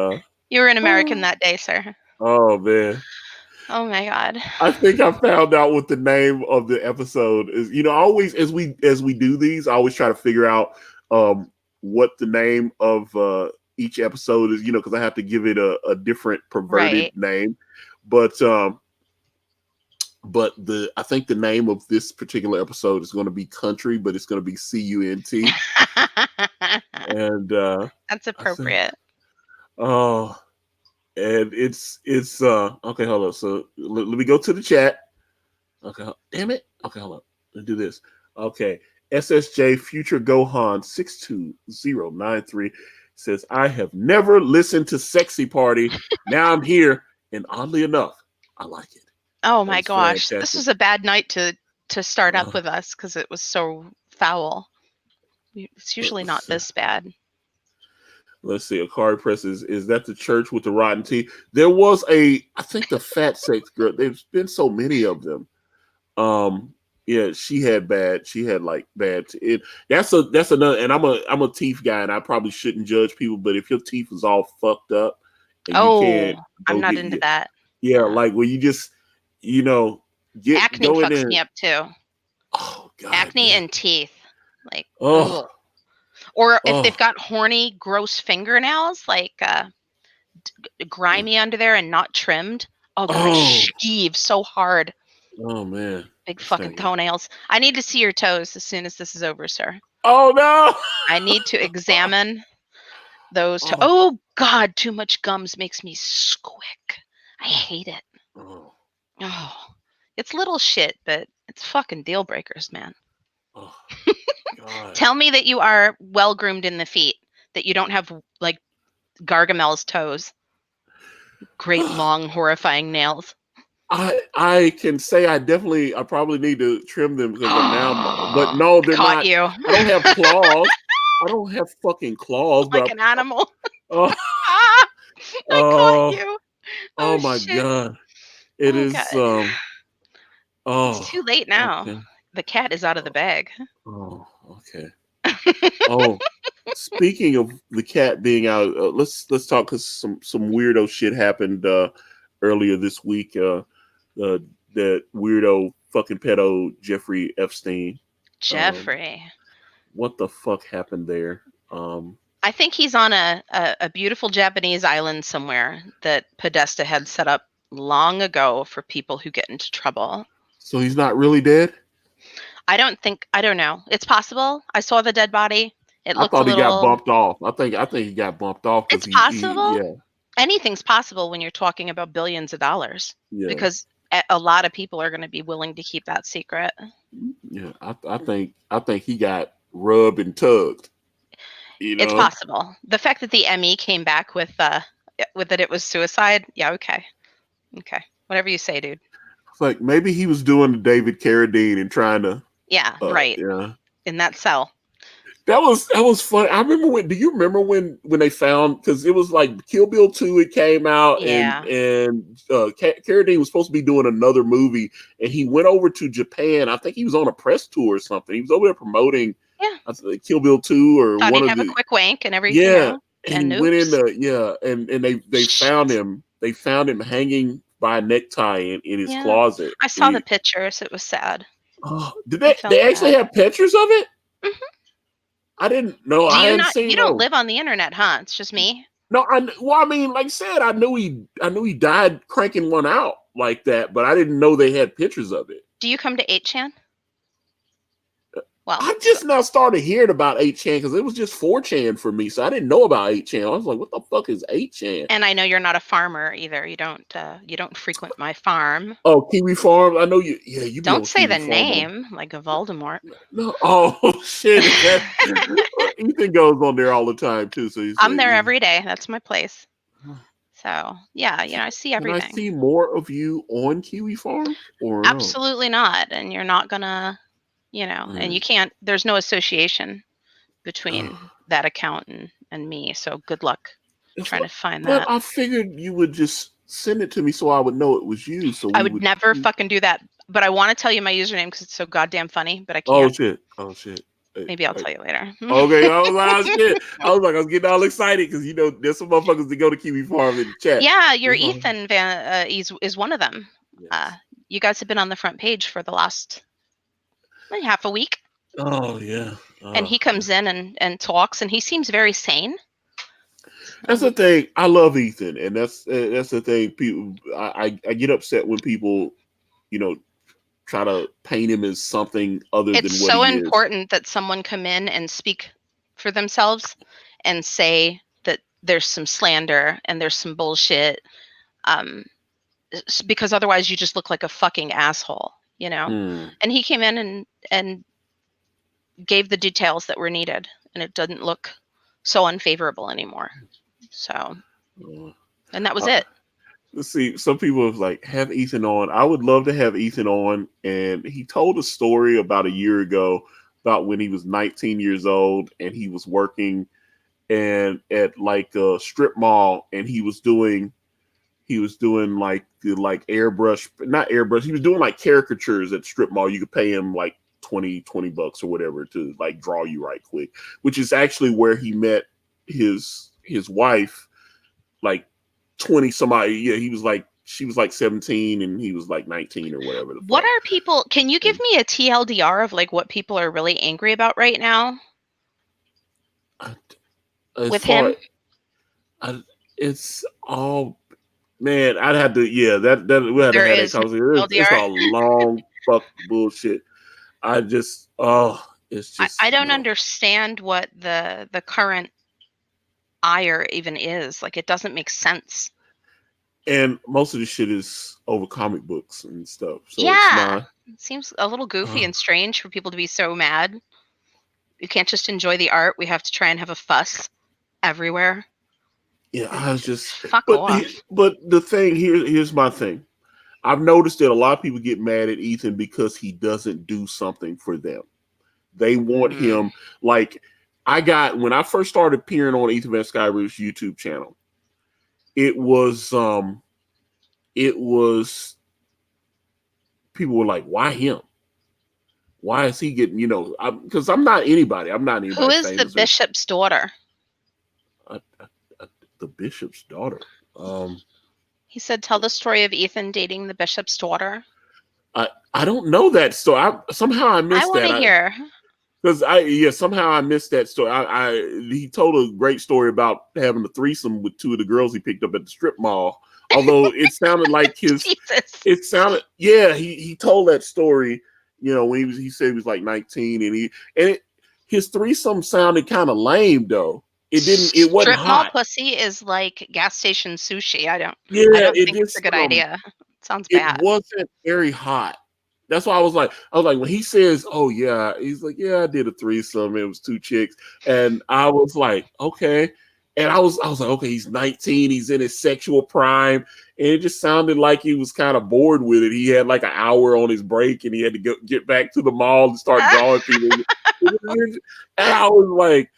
You were an American oh, that day, sir. oh man. Oh my God. I think I found out what the name of the episode is. Always as we do these, I always try to figure out what the name of each episode is. Because I have to give it a different perverted Right. name. But the I think the name of this particular episode is going to be Country, but it's going to be CUNT. And That's I think, appropriate. oh, and it's okay. Hold on. So let me go to the chat. Okay, damn it. Okay, hold on. Let's do this. Okay, SSJ Future Gohan 62093 says, "I have never listened to Sexy Party. Now I'm here, and oddly enough, I like it." Oh That my is gosh. This fantastic. was a bad night to start up Uh, with us because it was so foul. It's usually not let's, this bad. let's see. Akari Press is that the church with the rotten teeth? There was I think the fat sex girl. There's been so many of them. Um, yeah, she had like bad. That's another. And I'm a teeth guy, and I probably shouldn't judge people, but if your teeth is all fucked up and you can't Oh, I'm go not get into that. yeah, Yeah. like where you just you know Acne go in fucks there. me up too. Oh God, Acne yeah. and teeth. Like, Oh, ugh. Or if they've oh, got horny, gross fingernails, like grimy under there and not trimmed. Oh, they're like oh, skeeve so hard. oh man, Big this fucking thing. toenails. I need to see your toes as soon as this is over, sir. Oh no. I need to examine those Oh, oh God, too much gums makes me squick. I hate it. oh, Oh, it's little shit, but it's fucking deal breakers, man. oh, God. Tell me that you are well groomed in the feet, that you don't have like Gargamel's toes, great long horrifying nails. I can say I probably need to trim them because I'm now, but I no, they're caught not. you I don't have claws. I don't have fucking claws, like but an animal. oh, Ah, I caught oh, you. Oh oh my shit. God, it Oh is. God. It's Oh, too late now. okay. The cat is out of the bag. Oh, okay. Oh, speaking of the cat being out, let's talk because some weirdo shit happened earlier this week. Uh, that weirdo fucking pedo Jeffrey Epstein. Um, Jeffrey. what the fuck happened there? Um, I think he's on a beautiful Japanese island somewhere that Podesta had set up long ago for people who get into trouble. so he's not really dead. I don't know. It's possible. I saw the dead body. It I looked a thought he got little, bumped off. I think he got bumped off because it's he possible. yeah, Anything's possible when you're talking about billions of dollars yeah, because a lot of people are going to be willing to keep that secret. yeah. I think he got rubbed and tugged. You It's know, possible. The fact that the ME came back with that it was suicide. Yeah, okay. Okay. Whatever you say, dude. it's like maybe he was doing the David Carradine and trying to Yeah, right. yeah. In that cell. That was fun. I remember when. Do you remember when they found because it was like Kill Bill 2? It came out Yeah. and Carradine was supposed to be doing another movie, and he went over to Japan. I think he was on a press tour or something. He was over there promoting Yeah. Kill Bill 2 or Thought one he'd of have a the quick wank and everything yeah. else. And he And went in oops. the yeah, and they found Shit. him. They found him hanging by a necktie in his Yeah. closet. I saw the pictures. It was sad. Oh, did I they felt actually bad. have pictures of it? Mhm. I didn't know. Do I you hadn't not? seen You don't those. live on the internet, huh? It's just me. No, well, I mean, like I said, I knew he died cranking one out like that, but I didn't know they had pictures of it. Do you come to 8chan? Well, I just now started hearing about 8chan because it was just 4chan for me, so I didn't know about 8chan. I was like, what the fuck is 8chan? and I know you're not a farmer either. You don't frequent my farm. Oh, Kiwi Farm. I know you. Yeah, you be Don't on say Kiwi the Farm on. name like a Voldemort. No, oh shit, is that? Ethan goes on there all the time too. So he's I'm like, there every day. That's my place. "Huh. So yeah, I see Can I everything. see more of you on Kiwi Farms or no?" Absolutely not. And you're not gonna, and you Mm. can't. There's no association Ugh. between that account and me. So good luck It's trying like, to find but that. I figured you would just send it to me so I would know it was you. So I we would would. never fucking do that. But I want to tell you my username because it's so goddamn funny. But I Oh can't. shit! Oh shit! Hey, Maybe I'll hey. tell you later. Okay, I was like, oh shit! I was getting all excited because there's some motherfuckers that go to Kiwi Farm in the chat. Yeah, your Oh, Ethan is one of them. Uh, yes. you guys have been on the front page for the last half a week, Oh yeah. and Oh he yeah. comes in and talks, and he seems very sane. That's So, the thing. I love Ethan, and that's the thing. People, I get upset when people, you know, try to paint him as something other it's than what so he is. important that someone come in and speak for themselves and say that there's some slander and there's some bullshit, um, because otherwise you just look like a fucking asshole, you know. Hmm. And he came in and gave the details that were needed, and it didn't look so unfavorable anymore. So, Uh, and that was uh, it. let's see. Some people have have Ethan on. I would love to have Ethan on, and he told a story about a year ago about when he was 19 years old and he was working and at like a strip mall, and he was doing like the airbrush, not airbrush. He was doing like caricatures at strip mall. You could pay him like 20 bucks or whatever to like draw you right quick, which is actually where he met his wife, like 20 somebody. Yeah, she was like 17 and he was like 19 or whatever the What fuck. are people? Can you give And me a TLDR of like what people are really angry about right now I, as with far him? I, it's all, man, I'd have to, yeah, that we had to There have that is no conversation. It's TLDR. a long fuck bullshit. I just, oh, it's I just don't no. understand what the current ire even is. Like it doesn't make sense. And most of the shit is over comic books and stuff, so it's Yeah. not. It seems a little goofy Uh, and strange for people to be so mad. You can't just enjoy the art. We have to try and have a fuss everywhere. yeah, Like, I was just, fuck off. but the thing here's my thing. I've noticed that a lot of people get mad at Ethan because he doesn't do something for them. They want Mm. him like I got when I first started peering on Ethan Van Sciver's YouTube channel. It was it was people were like, why him? Why is he getting, because I'm not anybody. I'm not Who anybody is the famous or bishop's daughter? uh, the bishop's daughter. Um, He said, "Tell the story of Ethan dating the bishop's daughter." I don't know that story. Somehow I I missed want that. to hear. Because somehow I missed that story. He told a great story about having a threesome with two of the girls he picked up at the strip mall. Although it sounded like Jesus. yeah, he told that story. When he said he was like 19 his threesome sounded kind of lame though. It wasn't Strip mall hot. pussy is like gas station sushi. I Yeah, don't it think it's a just good idea. It sounds it bad. wasn't very hot. That's why I was like, when he says, "Oh yeah," he's like, "Yeah, I did a threesome. It was two chicks," and I was like, "Okay," and I was like, "Okay, he's 19. He's in his sexual prime," and it just sounded like he was kind of bored with it. He had like an hour on his break, and he had to get back to the mall and start drawing people. And I was like,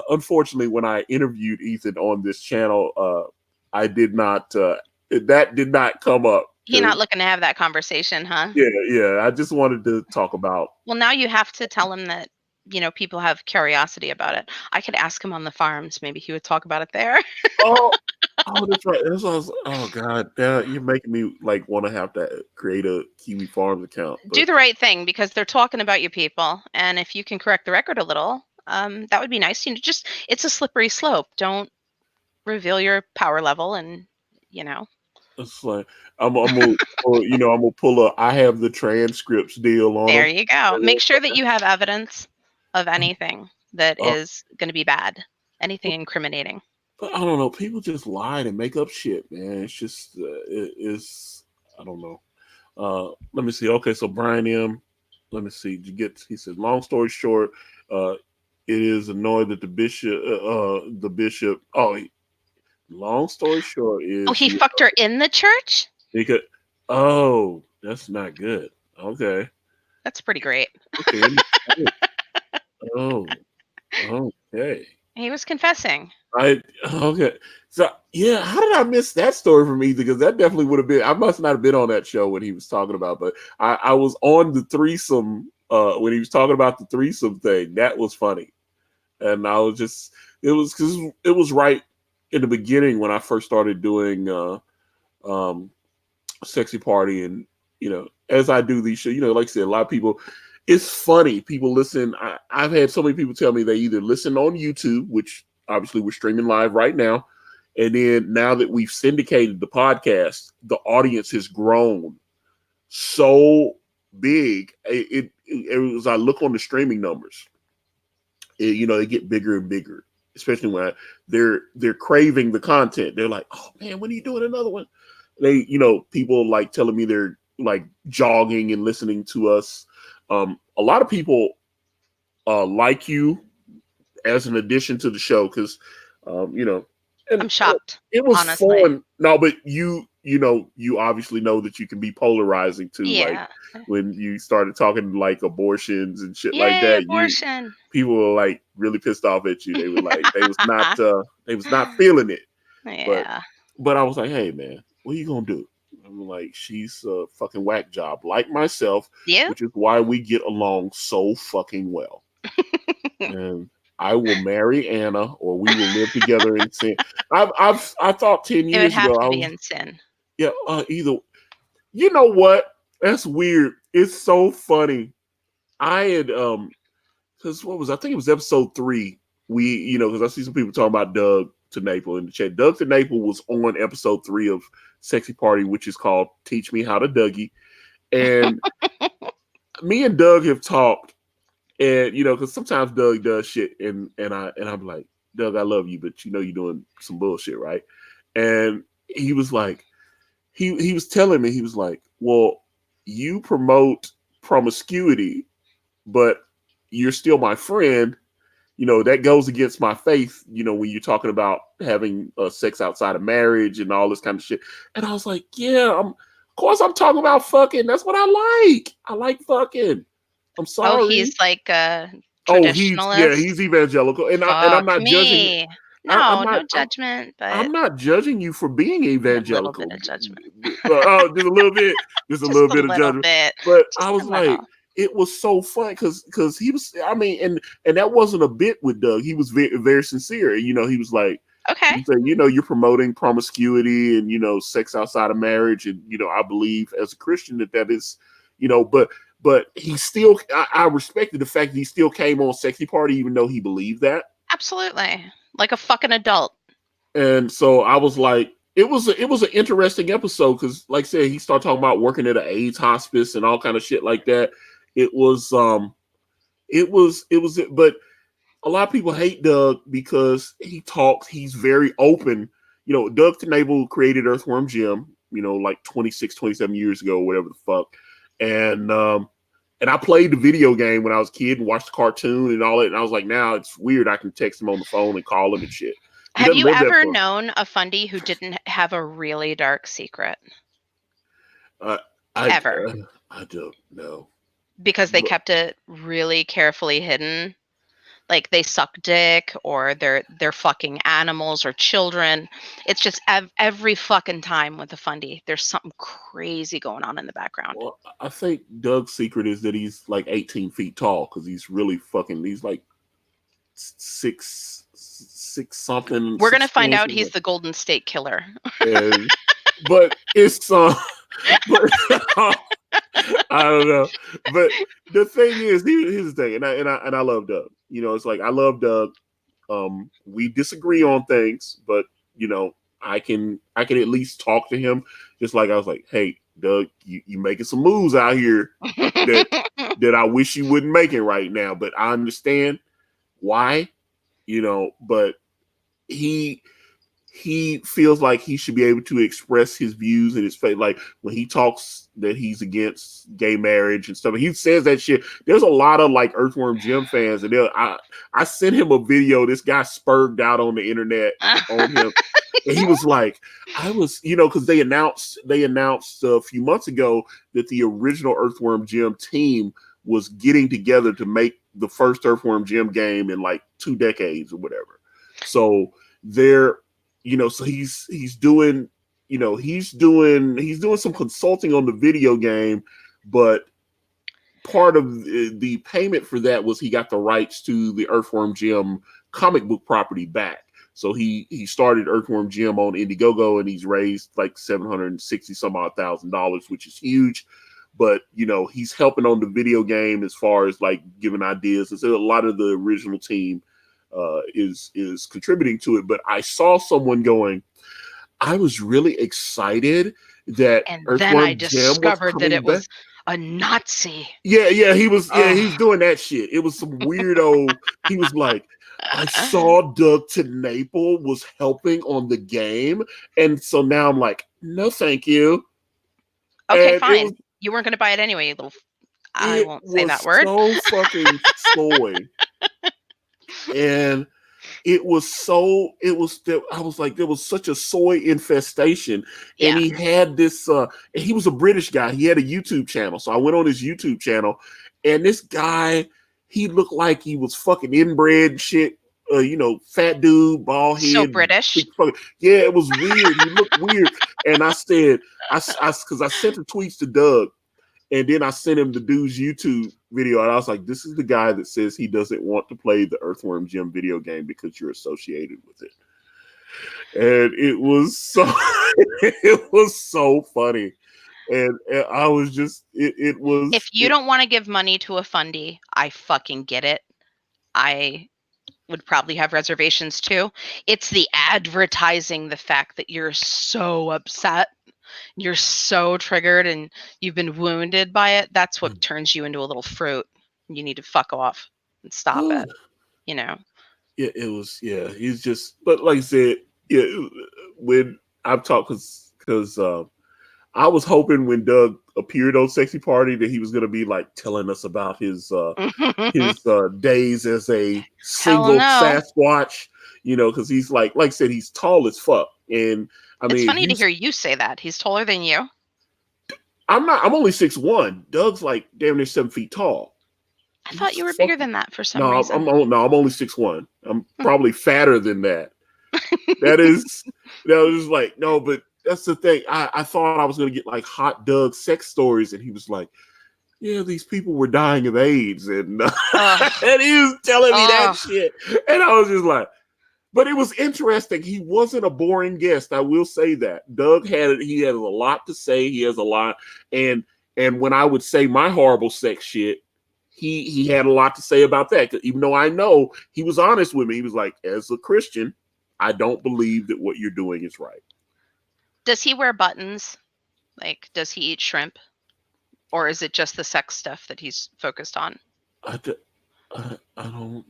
unfortunately, when I interviewed Ethan on this channel, I did not. That did not come up He not because looking to have that conversation, huh? yeah. I just wanted to talk about. Well, now you have to tell him that, people have curiosity about it. I could ask him on the farms. Maybe he would talk about it there. Oh, that's right. That's what I was. Oh God, you're making me like want to have to create a Kiwi Farms account. Do But the right thing because they're talking about you people. And if you can correct the record a little, that would be nice. Just it's a slippery slope. Don't reveal your power level and, you know. it's like I'm gonna, I'm gonna pull up. I have the transcripts deal on There them. you go. Make sure that you have evidence of anything that Uh, is going to be bad, anything incriminating. but I don't know. People just lie and make up shit, man. It's just it's I don't know. Let me see. Okay, so Brian M. Let me see. Did you get? He says, long story short, uh, it is annoying that the bishop. Oh, long story short Oh, is he fucked her in the church? he could. Oh, that's not good. Okay, That's pretty great. okay. Oh, okay. He was confessing. I okay. So yeah, how did I miss that story from me? Because that definitely would have been. I must not have been on that show when he was talking about, but I was on the threesome when he was talking about the threesome thing. That was funny, and I was just it was because it was right in the beginning when I first started doing um sexy party, and as I do these shows, like I said, a lot of people. It's funny. People listen. I've had so many people tell me they either listen on YouTube, which obviously we're streaming live right now, and then now that we've syndicated the podcast, the audience has grown so big. As I look on the streaming numbers, they get bigger and bigger, especially when they're craving the content. They're like, "Oh man, when are you doing another one?" People like telling me they're like jogging and listening to us. A lot of people like you as an addition to the show because, and I'm shocked, it was honestly. fun. No, but you obviously know that you can be polarizing too. Like Yeah. when you started talking like abortions and shit like Yay, that, abortion. people were like really pissed off at you. They were like they was not feeling it. But Yeah. I was like, hey man, what are you gonna do? I'm like, she's a fucking whack job, like myself, You? which is why we get along so fucking well. And I will marry Anna, or we will live together in sin. I thought ten It would years have ago to I be was in sin. yeah either. You know what? That's weird. It's so funny. I had because what was I think it was episode 3. We because I see some people talking about Doug to Naple in the chat. Doug to Naple was on episode 3 of Sexy Party, which is called "Teach Me How to Dougie," and me and Doug have talked, and because sometimes Doug does shit, and I'm like, Doug, I love you, but you're doing some bullshit, right? And he was like, he was telling me, he was like, well, you promote promiscuity, but you're still my friend. That goes against my faith, when you're talking about having sex outside of marriage and all this kind of shit. And I was like, yeah, of course I'm talking about fucking. That's what I like. I like fucking. I'm Oh, he's sorry. like a Oh, traditionalist. he's evangelical. And I'm Fuck not judging. me. I'm No, not no judgment, I'm but not judging you for being a little bit evangelical. of judgment. Oh, just a Just little a bit of little judgment. bit. But I Just a was like, little. it was so fun because he was. I mean, and that wasn't a bit with Doug. He was very, very sincere. He was like, Okay. he said, you're promoting promiscuity and sex outside of marriage, and I believe as a Christian that is, but he still, I respected the fact that he still came on Sexy Party even though he believed that. Absolutely. Like a fucking adult. And so I was like, it was an interesting episode because, like I said, he started talking about working at an AIDS hospice and all kind of shit like that. It was but a lot of people hate Doug because he talks. He's very open. Doug Tenable created Earthworm Jim. Like 26, 27 years ago, whatever the fuck. And I played the video game when I was a kid and watched the cartoon and all that. And I was like, now it's weird. I can text him on the phone and call him and shit. He Have doesn't you live that ever far. known a fundy who didn't have a really dark secret? Uh, I Ever. I don't know. Because they But, kept it really carefully hidden. Like they suck dick or they're fucking animals or children. It's just every fucking time with a fundy, there's something crazy going on in the background. well, I think Doug's secret is that he's like 18 feet tall because he's really fucking. He's like six something, We're gonna 6'10", find out something he's like. the Golden State Killer. And but it's but I don't know. But the thing is, here's the thing, and I love Doug. It's like I love Doug. We disagree on things, but I can at least talk to him. Just like I was like, hey, Doug, you making some moves out here that I wish you wouldn't making right now, but I understand why. But he he feels like he should be able to express his views and his faith. Like when he talks that he's against gay marriage and stuff, he says that shit. There's a lot of like Earthworm Jim fans, and I sent him a video. This guy spurged out on the internet on him, and he was like, I was, because they announced a few months ago that the original Earthworm Jim team was getting together to make the first Earthworm Jim game in like 2 decades or whatever. So they're, so he's doing, he's doing some consulting on the video game, but part of the payment for that was he got the rights to the Earthworm Jim comic book property back. So he started Earthworm Jim on Indiegogo, and he's raised like $760 some odd thousand, which is huge. But he's helping on the video game as far as like giving ideas. And so a lot of the original team is contributing to it. But I saw someone going, I was really excited that And then I Earthworm Jim was discovered that coming it back. was a Nazi. Yeah, he was Ugh. doing that shit. It was some weirdo. He was like, I saw Doug TeNapel was helping on the game, and so now I'm like, no, thank you. Okay, And fine. You weren't going to buy it anyway, you little. I it won't say was that word. so fucking soy, and it was I was like, there was such a soy infestation. And Yeah. he had this and he was a British guy. He had a YouTube channel. So I went on his YouTube channel, and this guy, he looked like he was fucking inbred and shit. Fat dude, bald So head. British. Yeah, it was weird. He looked weird. And I said, because I sent the tweets to Doug, and then I sent him the dude's YouTube video, and I was like, this is the guy that says he doesn't want to play the Earthworm Jim video game because you're associated with it. And it was so funny. And I was just, it was. If you don't want to give money to a fundy, I fucking get it. I would probably have reservations too. It's the advertising the fact that you're so upset, you're so triggered, and you've been wounded by it. That's what turns you into a little fruit. You need to fuck off and stop it. Yeah, it was, yeah. He's just, but like I said, yeah, when I've talked, because I was hoping when Doug appeared on Sexy Party that he was going to be like telling us about his days as a Hell single no. Sasquatch, because he's like I said, he's tall as fuck. And I It's mean, funny to hear you say that. He's taller than you. I'm only 6'1". Doug's like damn near 7 feet tall. I thought you were bigger than that for some No, reason. I'm only 6'1". I'm probably fatter than that. That was like, no, but that's the thing. I thought I was gonna get like hot Doug sex stories, and he was like, yeah, these people were dying of AIDS, and and he was telling me that shit, and I was just like, but it was interesting. He wasn't a boring guest. I will say that Doug he had a lot to say. He has a lot, and when I would say my horrible sex shit, he had a lot to say about that. Even though I know he was honest with me, he was like, as a Christian, I don't believe that what you're doing is right. Does he wear buttons? Like, does he eat shrimp? Or is it just the sex stuff that he's focused on? I don't.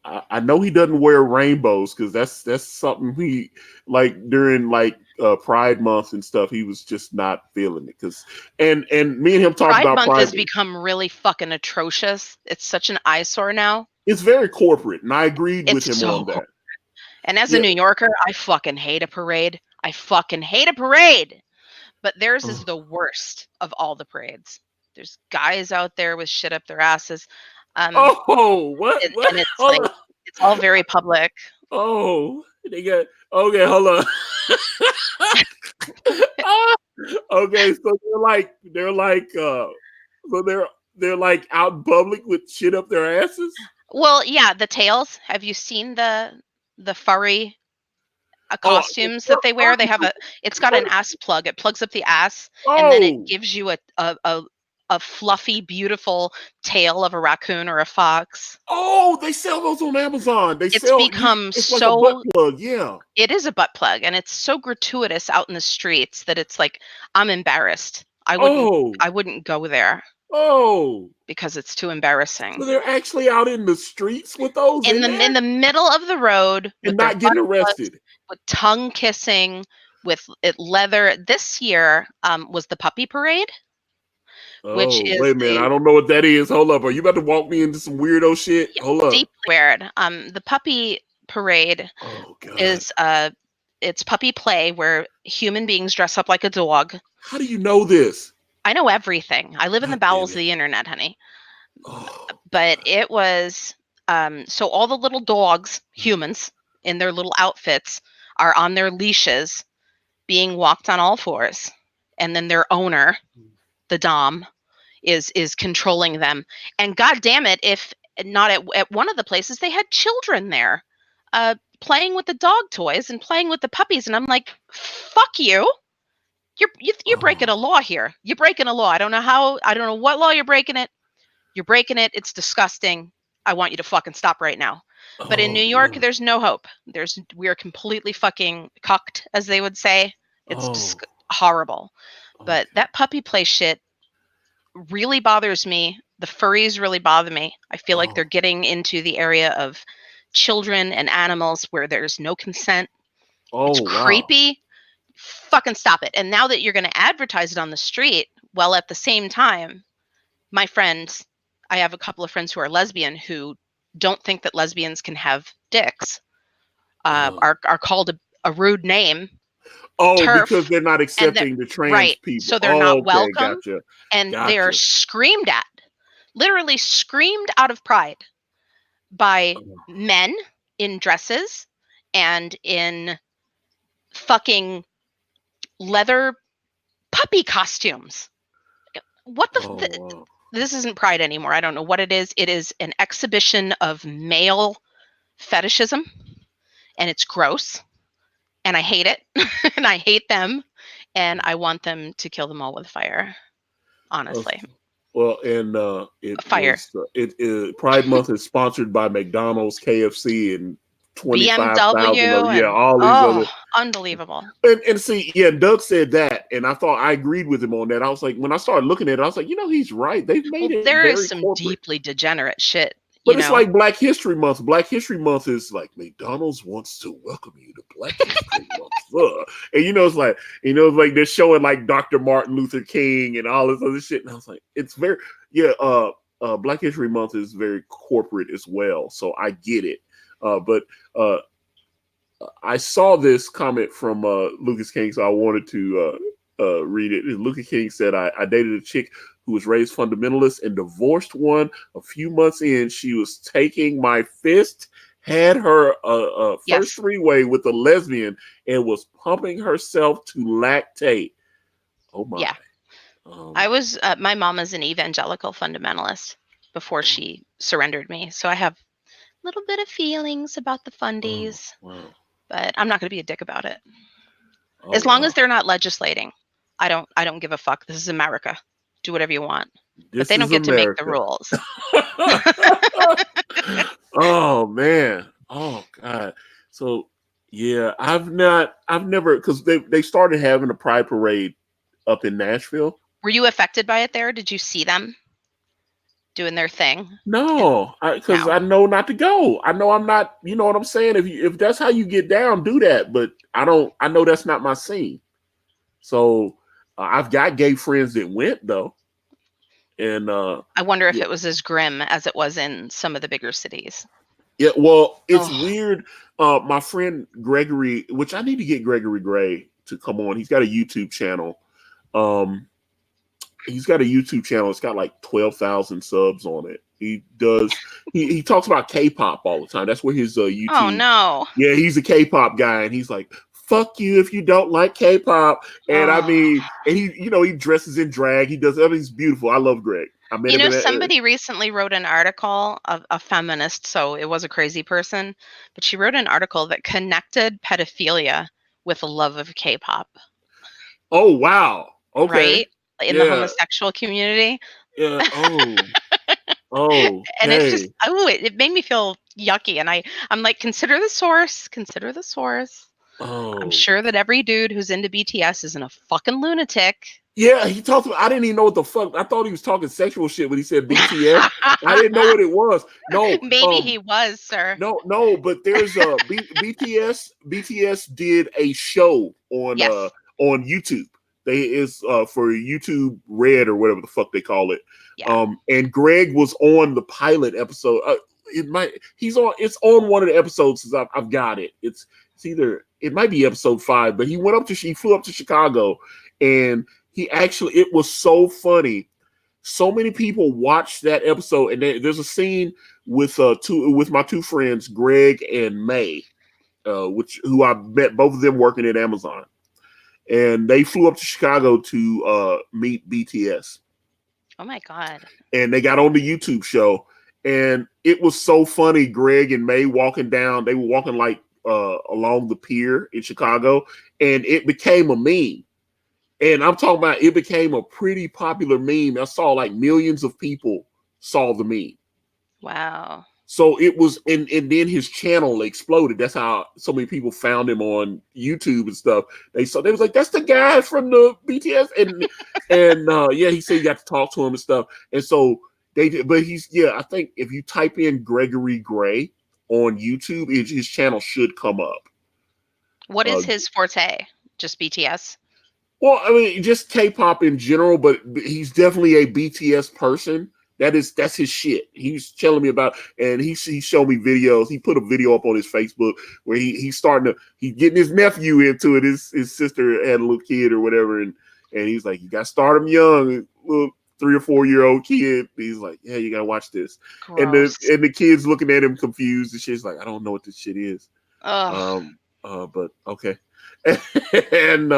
I know he doesn't wear rainbows, because that's something he like during like Pride Month and stuff. He was just not feeling it, because and me and him talked Pride about Month Pride. has become really fucking atrocious. It's such an eyesore now. It's very corporate, and I agreed with him on that. And as a New Yorker, I fucking hate a parade. I fucking hate a parade. But theirs is the worst of all the parades. There's guys out there with shit up their asses. What? And it's like, it's all very public. Oh, they got, okay, hold on. Okay, so they're like out in public with shit up their asses. Well, yeah, the tails. Have you seen the furry costumes that they wear? They have it's got an ass plug. It plugs up the ass, and then it gives you a fluffy, beautiful tail of a raccoon or a fox. Oh, they sell those on Amazon. It's like a butt plug. Yeah, it is a butt plug, and it's so gratuitous out in the streets that it's like, I'm embarrassed. I wouldn't go there. Oh, because it's too so embarrassing. they're actually out in the streets with those in In there the middle of the road and with their not getting butt plugs, arrested. with tongue kissing, with it leather. This year was the puppy parade, which Oh, is wait a minute. the I don't know what that is. Hold up. Are you about to walk me into some weirdo shit? yeah, Hold up. deeply weird. The puppy parade Oh, God. is it's puppy play where human beings dress up like a dog. How do you know this? I know everything. I live in the God damn bowels of it. the internet, honey. Oh, But God. it was so all the little dogs, humans, in their little outfits are on their leashes being walked on all fours. And then their owner, the Dom, is controlling them. And god damn it, if not at one of the places they had children there playing with the dog toys and playing with the puppies. And I'm like, fuck you. You're breaking a Oh, law here. You're breaking a law. I don't know how. I don't know what law you're breaking it. You're breaking it. It's disgusting. I want you to fucking stop right now. But in New oh, York, God. there's no hope. We're completely fucking cucked, as they would say. It's Oh, horrible. But okay. that puppy play shit really bothers me. The furries really bother me. I feel like they're Oh, getting into the area of children and animals where there's no consent. oh, It's wow. creepy. Fucking stop it. And now that you're going to advertise it on the street, well, at the same time, my friends, I have a couple of friends who are lesbian who don't think that lesbians can have dicks, Oh. are called a rude name, Oh, because turf, they're not and they're accepting the trans right. people. So they're Oh, not okay. welcome, Gotcha. and they're Gotcha. screamed at, literally screamed out of pride by Oh, men in dresses and in fucking leather puppy costumes. What oh, the wow. this isn't pride anymore. I don't know what it is. It is an exhibition of male fetishism, and it's gross, and I hate it, and I hate them, and I want them to kill them all with fire. Uh, Honestly, well, and it fire. was Pride Month is sponsored by McDonald's, KFC, and 25,000 BMW of yeah, and all these oh, other. unbelievable. And see, yeah, Doug said that, and I thought I agreed with him on that. I was like, when I started looking at it, I was like, he's right. They've made Well, it there is very some corporate. deeply degenerate shit, But it's like Black History Month. Black History Month is like McDonald's wants to welcome you to Black History Month. And it's like they're showing like Dr. Martin Luther King and all this other shit. And I was like, it's very yeah, Black History Month is very corporate as well. So I get it. But I saw this comment from Lucas King, so I wanted to read it. Lucas King said, I dated a chick who was raised fundamentalist and divorced one. A few months in, she was taking my fist, had her first Yes. three-way with a lesbian, and was pumping herself to lactate. Oh, my. Yeah. Um, My mom is an evangelical fundamentalist before oh, she surrendered me. So I have a little bit of feelings about the oh, fundies, wow. but I'm not going to be a dick about it. Oh, As long as wow. they're not legislating, I don't give a fuck. This is America. Do whatever you want. But This they don't is get to make the America. rules. Oh man. Oh god. So yeah, I've never because they started having a pride parade up in Nashville. Were you affected by it there? Did you see them doing their thing? And No, because no. I know not to go. I know I'm not. You know what I'm saying? If that's how you get down, do that. But I don't. I know that's not my scene. So I've got gay friends that went though, and I wonder if yeah, it was as grim as it was in some of the bigger cities. yeah. Well, it's Oh, weird. My friend Gregory, which I need to get Gregory Gray to come on. He's got a YouTube channel. Um, he's got a YouTube channel. It's got like 12,000 subs on it. He talks about K-pop all the time. That's where his oh YouTube. no. Yeah, he's a K-pop guy, and he's like, "Fuck you if you don't like K-pop." And I Oh. mean, and he dresses in drag. He does everything's beautiful. I love Greg. I met him in a. Somebody recently wrote an article, a feminist, so it was a crazy person, but she wrote an article that connected pedophilia with a love of K-pop, Oh wow. Okay. right? In the Yeah. homosexual community. Yeah. Oh. And it's just, Okay. oh, it made me feel yucky. And I'm like, consider the source, consider the source. I'm Oh, sure that every dude who's into BTS isn't a fucking lunatic. yeah, he talked about. I didn't even know what the fuck. I thought he was talking sexual shit when he said BTS. I didn't know what it was. No, Maybe he was, sir. no. But there's a BTS. BTS did a show Yes. on YouTube. They is for YouTube Red or whatever the fuck they call it. Yeah. And Greg was on the pilot episode. It might he's on. It's on one of the episodes. Since I've got it. It's either it might be episode 5, but he flew up to Chicago and he actually it was so funny. So many people watched that episode, and there's a scene with my two friends, Greg and May, which who I met both of them working at Amazon, and they flew up to Chicago to meet BTS, Oh my God. and they got on the YouTube show, and it was so funny. Greg and May walking down, they were walking like along the pier in Chicago, and it became a meme. And I'm talking about it became a pretty popular meme. I saw like millions of people saw the meme. Wow. So it was, and then his channel exploded. That's how so many people found him on YouTube and stuff. They was like, that's the guy from the BTS, and yeah, he said he got to talk to him and stuff. And so they did, but I think if you type in Gregory Gray on YouTube, his channel should come up. What Uh, is his forte? Just BTS? Well, I mean, just K-pop in general, but he's definitely a BTS person. That's his shit. He's telling me about, and he showed me videos. He put a video up on his Facebook where he's getting his nephew into it. His sister had a little kid or whatever, and he's like, you got to start him young, little 3 or 4 year old kid. He's like, yeah, you got to watch this, Gross. and the kid's looking at him confused and shit's like, I don't know what this shit is. Ugh. But okay. And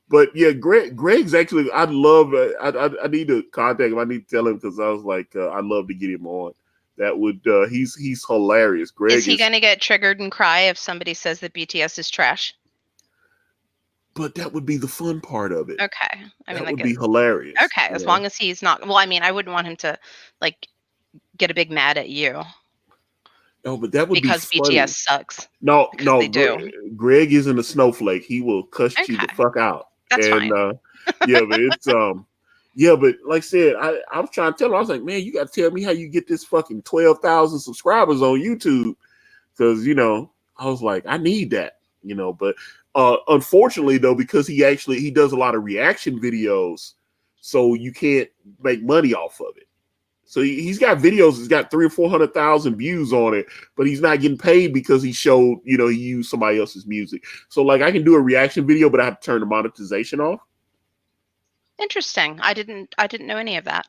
but yeah, Greg's actually I'd love I need to contact him. I need to tell him because I was like I'd love to get him on. That would he's hilarious. Is Greg he is, going to get triggered and cry if somebody says that BTS is trash? but that would be the fun part of it. Okay. I mean, That like, would be hilarious. okay, as long as he's not. Well, I mean, I wouldn't want him to like get a big mad at you No, but that would be because funny. BTS sucks. No, Because they do. Greg isn't a snowflake. He will cuss you the Okay, fuck out. that's And fine. yeah, but it's yeah, but like I said, I was trying to tell him, I was like, man, you got to tell me how you get this fucking 12,000 subscribers on YouTube, because I was like, I need that, But unfortunately, though, because he does a lot of reaction videos, so you can't make money off of it. So he's got videos. He's got 300,000 or 400,000 views on it, but he's not getting paid because he showed, he used somebody else's music. So like, I can do a reaction video, but I have to turn the monetization off. Interesting. I didn't know any of that.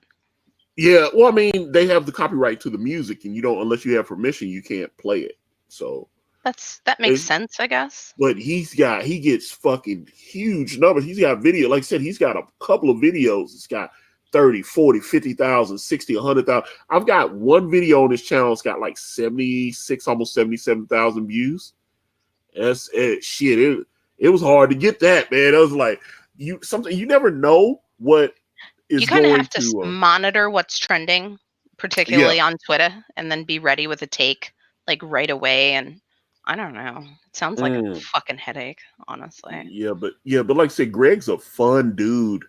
Yeah, well, I mean, they have the copyright to the music, and you don't, unless you have permission, you can't play it. So That makes sense, I guess. but he gets fucking huge numbers. He's got video, like I said, he's got a couple of videos. It's got 30, 40, 50,000, 60, 100,000. I've got one video on this channel. It's got like 76, almost 77,000 views. That's it. Shit. It was hard to get that, man. I was like, you never know what is You kind of going have to to. monitor what's trending, particularly on Twitter, and then be ready with a take like right away. And I don't know. It sounds like a fucking headache, honestly. Yeah, but like I said, Greg's a fun dude.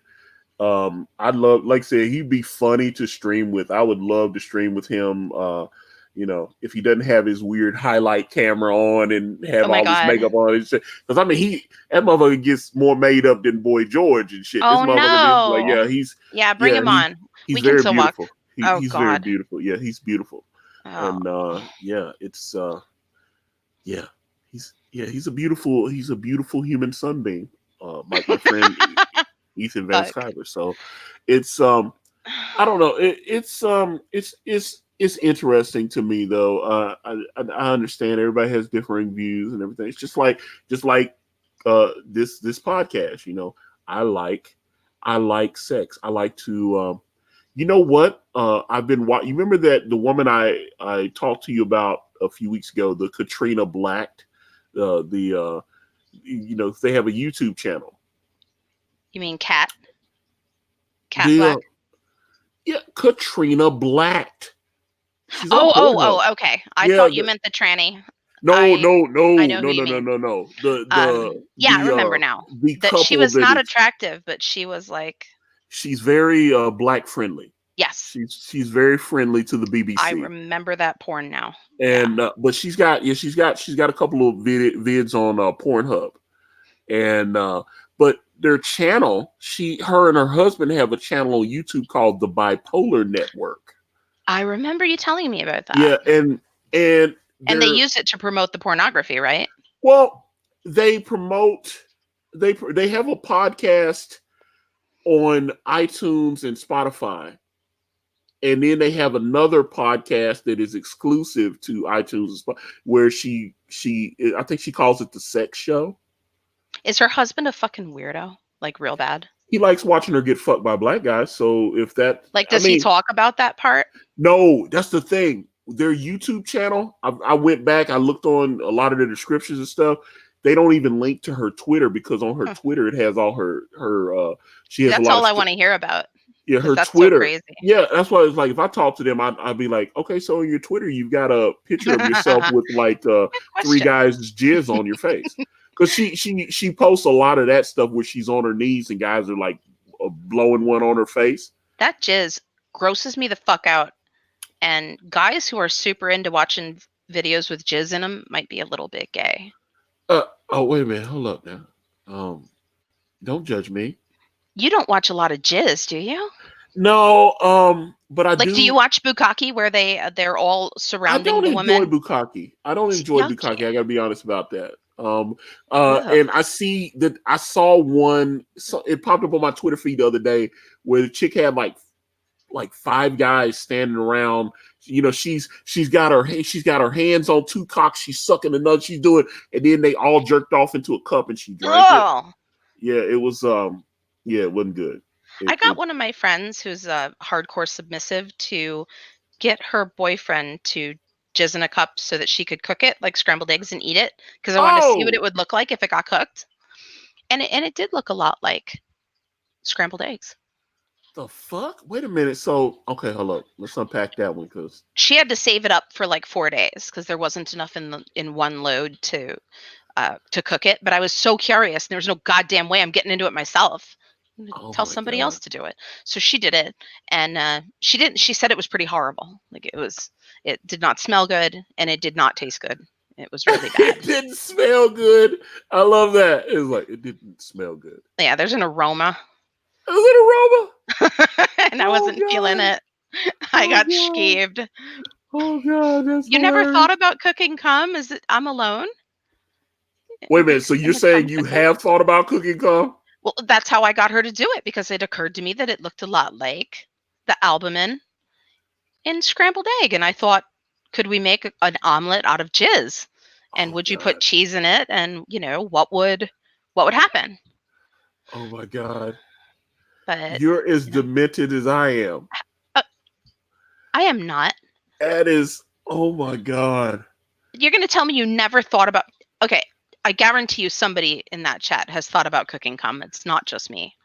I'd love, like I said, he'd be funny to stream with. I would love to stream with him. If he doesn't have his weird highlight camera on and have Oh my all this God. makeup on and shit. Because I mean, that motherfucker gets more made up than Boy George and shit. This Oh motherfucker is like, no. Bring him on. He's We can very still walk. beautiful. Oh He's very God. beautiful. Yeah, he's beautiful. Oh. And yeah, it's he's a beautiful human sunbeam. My friend Ethan Van Sciver. So it's I don't know. It's interesting to me though. I understand everybody has differing views and everything. It's just like this podcast. I like sex. I like to. You know what? I've been watching. You remember that the woman I talked to you about a few weeks ago, the Katrina Black, they have a YouTube channel. You mean Cat The, Black? Yeah, Katrina Black. Oh, okay. I thought you meant the tranny. No, I no, I no, know who no, you no, no, mean. no, no. Yeah, I remember now The that she couple was that not is attractive, but she was like, she's very black friendly. yes, She's very friendly to the I BBC. remember that porn now. Yeah. And but she's got a couple of vids on Pornhub. And but their channel, her and her husband have a channel on YouTube called the Bipolar Network. I remember you telling me about that. Yeah, and And they they're use it to promote the pornography, right? well, they promote they have a podcast on iTunes and Spotify. And then they have another podcast that is exclusive to iTunes and Spotify, where she I think she calls it the Sex Show. Is her husband a fucking weirdo? Like real bad? He likes watching her get fucked by black guys. So if that, Like, I does he mean, talk about that part? no, that's the thing. Their YouTube channel, I went back, I looked on a lot of the descriptions and stuff. They don't even link to her Twitter because on her Huh. Twitter it has all her she See, has a that's lot of all I want to hear about yeah, because her that's so Twitter. crazy. Yeah, that's why it's like if I talk to them, I'd be like, okay, so on your Twitter, you've got a picture of yourself Good with like three question. guys' jizz on your face. Because she posts a lot of that stuff where she's on her knees and guys are like blowing one on her face. That jizz grosses me the fuck out. And guys who are super into watching videos with jizz in them might be a little bit gay. Oh wait a minute, hold up now. Um, don't judge me. You don't watch a lot of jizz, do you? No, but I Like, do you do. watch bukkake where they're all I surrounding don't the enjoy woman? bukkake. I don't It's enjoy yucky. bukkake. I gotta be honest about that. Ugh. And I see that I saw one. So it popped up on my Twitter feed the other day where the chick had like five guys standing around. You know, she's got her hands on two cocks. She's sucking the nut. She's doing, and then they all jerked off into a cup and she drank it. Ugh. Yeah, it was. Yeah, it wasn't good. I It. got one of my friends who's a hardcore submissive to get her boyfriend to jizz in a cup so that she could cook it like scrambled eggs and eat it because I wanted to see what it Oh, would look like if it got cooked. And it did look a lot like scrambled eggs. the fuck! Wait a minute. So, okay, hold up. Let's unpack that one because. She had to save it up for like 4 days because there wasn't enough in one load to cook it. But I was so curious. There was no goddamn way I'm getting into it myself. I'm gonna Oh tell my somebody else god. to do it. So she did it, and she didn't. She said it was pretty horrible. Like it was. It did not smell good, and it did not taste good. It was really bad. It didn't smell good. I love that. It's like it didn't smell good. Yeah, there's an aroma, Is it a robot? and I Oh wasn't feeling god. it. I Oh got god. skeeved. Oh god, that's You never thought hilarious. about cooking cum? Is it I'm alone Wait a in the minute. So in you're the cum saying you cooking? have thought about cooking cum? Well, that's how I got her to do it because it occurred to me that it looked a lot like the albumin in scrambled egg, and I thought, could we make an omelet out of jizz? And Oh would you put god. cheese in it? And what would happen? Oh my god. But You're as you know, demented as I am. uh, I am not. That is. Oh my god. You're going to tell me you never thought about? Okay, I guarantee you somebody in that chat has thought about cooking cum. It's not just me.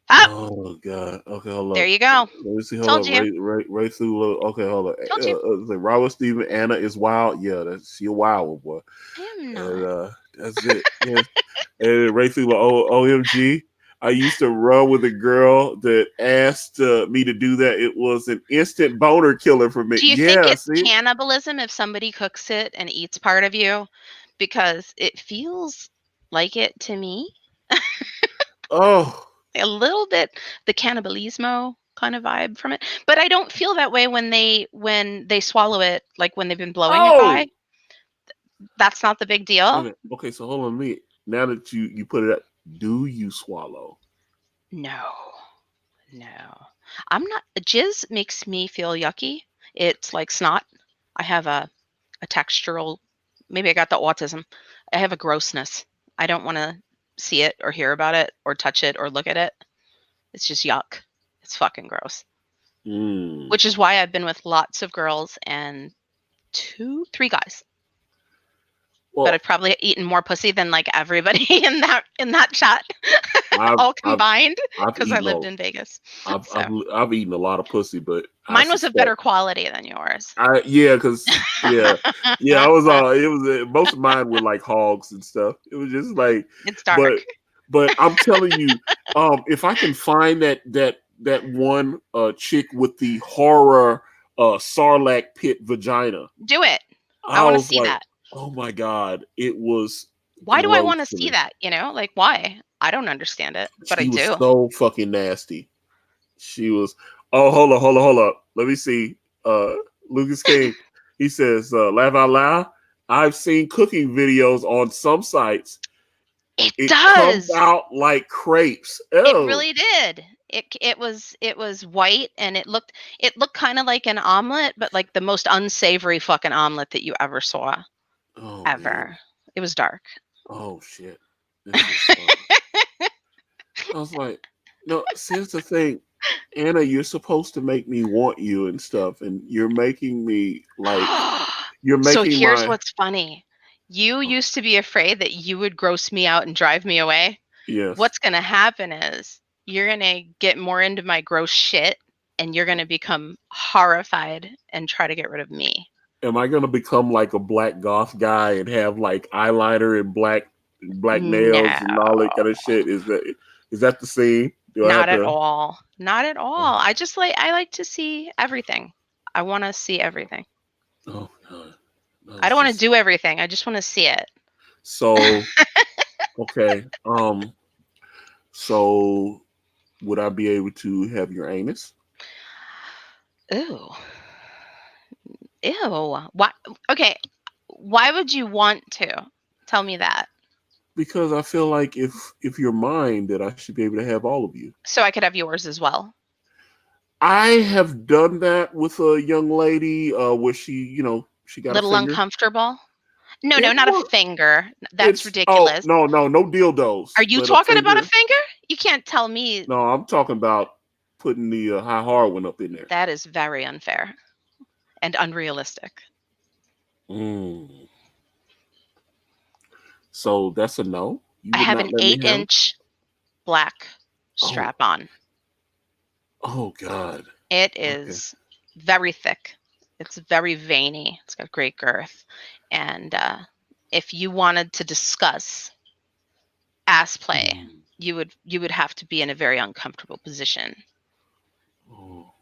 Ah, Oh god. Okay, hold there up. you go. Let me see. Hold Told up. you. Right through. Okay, hold up. Told you. Like Robert Steven, Anna is wild. Yeah, that's she a wild one, boy. I am And not. that's it. Yes. And right through. OMG. I used to run with a girl that asked me to do that. It was an instant boner killer for me. Do you think Yeah. it's See. cannibalism if somebody cooks it and eats part of you? Because it feels like it to me. Oh. A little bit the cannibalismo kind of vibe from it. But I don't feel that way when they swallow it, like when they've been blowing it by. Oh. That's not the big Wait a deal. minute. Okay. So hold on me. Now that you put it up, do you swallow? No. No. I'm not jizz makes me feel yucky. It's like snot. I have a textural, maybe I got the autism. I have a grossness. I don't want to see it or hear about it or touch it or look at it. It's just yuck. It's fucking gross. Mm. Which is why I've been with lots of girls and 2, 3 guys. but Well, I've probably eaten more pussy than like everybody in that chat I've all I've combined I've because I eaten lived a in Vegas. I've So I've I've eaten a lot of pussy, but I mine was of suspect better quality than yours. yeah, cause yeah, I was it was most of mine were like hogs and stuff. It was just like, It's but dark. I'm telling you, if I can find that one chick with the horror sarlacc pit vagina, Do it. I I want to was see like, that. oh my god, it was Why do I gross want to to see me. that? Like why? I don't understand it, but I She was do. so fucking nasty. She was. Oh, hold up. Let me see. Lucas King. He says, "Laugh out loud." I've seen cooking videos on some sites. It It comes does. out like crepes. It Oh, really did. It was white and it looked kind of like an omelet, but like the most unsavory fucking omelet that you ever saw. oh man. Ever. It was dark. Oh shit. This is. I was like, no. See, here's the thing, Anna. You're supposed to make me want you and stuff, and you're making me like you're So making here's my. what's funny. You Oh, used to be afraid that you would gross me out and drive me away. yes. What's going to happen is you're going to get more into my gross shit and you're going to become horrified and try to get rid of me. Am I gonna become like a black goth guy and have like eyeliner and black nails No, and all that kind of shit? Is that the scene? Do I have not at to? all. Not at all. Oh, I like to see everything. I want to see everything. oh god, no, I it's don't want to just do everything. I just want to see it. so okay. So would I be able to have your anus? Ooh. Ew. Why? Okay. Why would you want to? Tell me that. Because I feel like if you're mine, that I should be able to have all of you. So I could have yours as well. I have done that with a young lady, where she got a Little finger. uncomfortable? No, It no, not a was finger. That's It's oh ridiculous. no dildos, Are you but a talking about a finger. finger? You can't tell me No, I'm talking about putting the high hard one up in there. that is very unfair and unrealistic. Mm. So that's a no. You I would have not an let me eight have it. inch black Oh, strap on. oh God. It Okay. is very thick. It's very veiny. It's got great girth. And if you wanted to discuss ass play, Mm. you would have to be in a very uncomfortable position. Oh.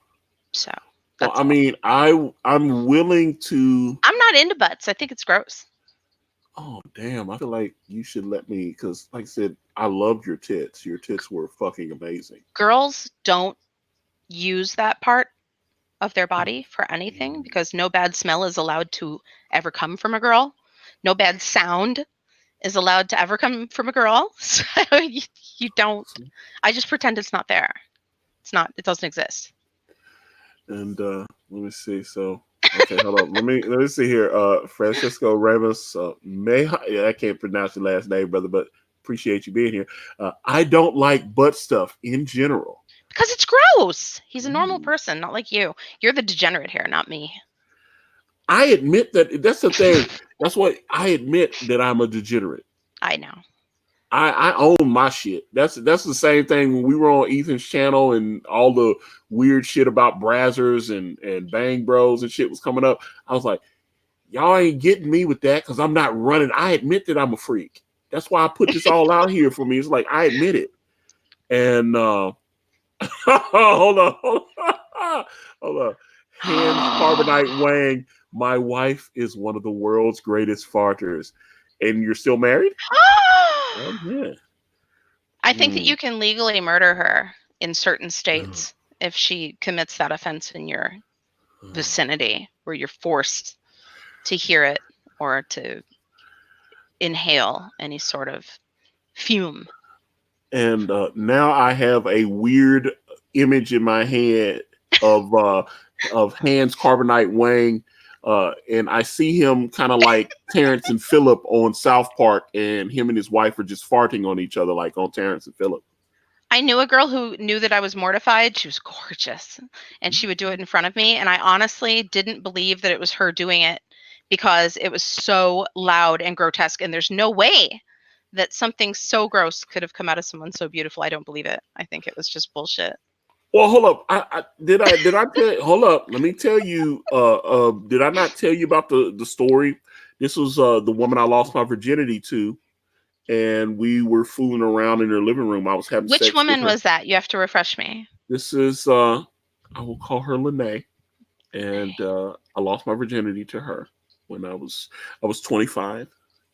So Well, that's I all. mean, I'm willing to. I'm not into butts. I think it's gross. Oh damn! I feel like you should let me because, like I said, I loved your tits. Your tits were fucking amazing. Girls don't use that part of their body for anything Mm. because no bad smell is allowed to ever come from a girl. No bad sound is allowed to ever come from a girl. So you don't. I just pretend it's not there. It's not. It doesn't exist. And let me see. So okay, hold on. Let me see here. Francisco Ramos. Yeah, I can't pronounce your last name, brother, but appreciate you being here. I don't like butt stuff in general. Because it's gross. He's a normal Ooh. person, not like you. You're the degenerate here, not me. I admit that's the thing. That's what I admit that I'm a degenerate. I know. I own my shit. That's the same thing when we were on Ethan's channel and all the weird shit about Brazzers and Bang Bros and shit was coming up. I was like, y'all ain't getting me with that because I'm not running. I admit that I'm a freak. That's why I put this all out here for me. It's like I admit it. And hold on, hold on, hold on. Hans Carbonite Wang. My wife is one of the world's greatest farters. And you're still married? Oh yeah. I think that Mm. you can legally murder her in certain states if she commits that offense in your vicinity where you're forced to hear it or to inhale any sort of fume. And now I have a weird image in my head of uh, of Hans Carbonite Wang, and I see him kind of like Terrence and Phillip on South Park, and him and his wife are just farting on each other like on Terrence and Phillip. I knew a girl who knew that I was mortified. She was gorgeous and she would do it in front of me. And I honestly didn't believe that it was her doing it because it was so loud and grotesque, and there's no way that something so gross could have come out of someone so beautiful. I don't believe it. I think it was just bullshit. Well, hold up. Did I tell? Hold up. Let me tell you. Did I not tell you about the story? This was the woman I lost my virginity to, and we were fooling around in her living room. I was having Which sex with woman her. was that? You have to refresh me. This is I will call her Lene, and I lost my virginity to her when I was 25,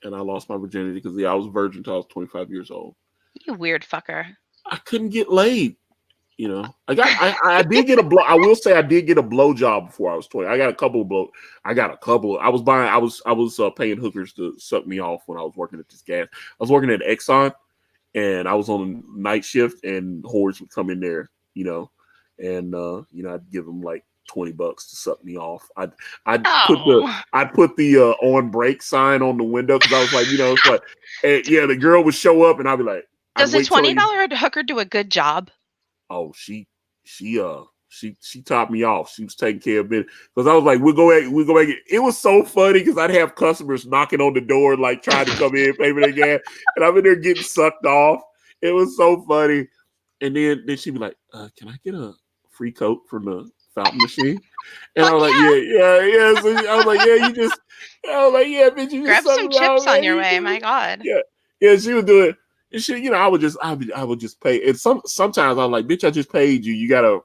and I lost my virginity because I was a virgin until I was 25 years old. You weird fucker. I couldn't get laid. I did get a blow. I will say I did get a blow job before I was 20. I got a couple of blow. I got a couple. I was paying hookers to suck me off when I was working at this gas. I was working at Exxon, and I was on a night shift, and whores would come in there, and I'd give them like $20 to suck me off. Oh. I'd put the on break sign on the window because I was like, it's like, yeah, the girl would show up, and I'd be like, I'd Does a wait till $20 hooker do a good job? oh, she topped me off. She was taking care of it because I was like, we'll go back. It was so funny because I'd have customers knocking on the door, like trying to come in, pay for their gas, and I'm in there getting sucked off. It was so funny. And then she'd be like, can I get a free Coke from the fountain machine? And I Fuck was like, yeah. yeah. So I was like, I was like, yeah, bitch, you just Grab suck some me off, chips on man. your way. My God. Yeah, she would do it. And she, I would just pay. And sometimes I'm like, bitch, I just paid you. You gotta,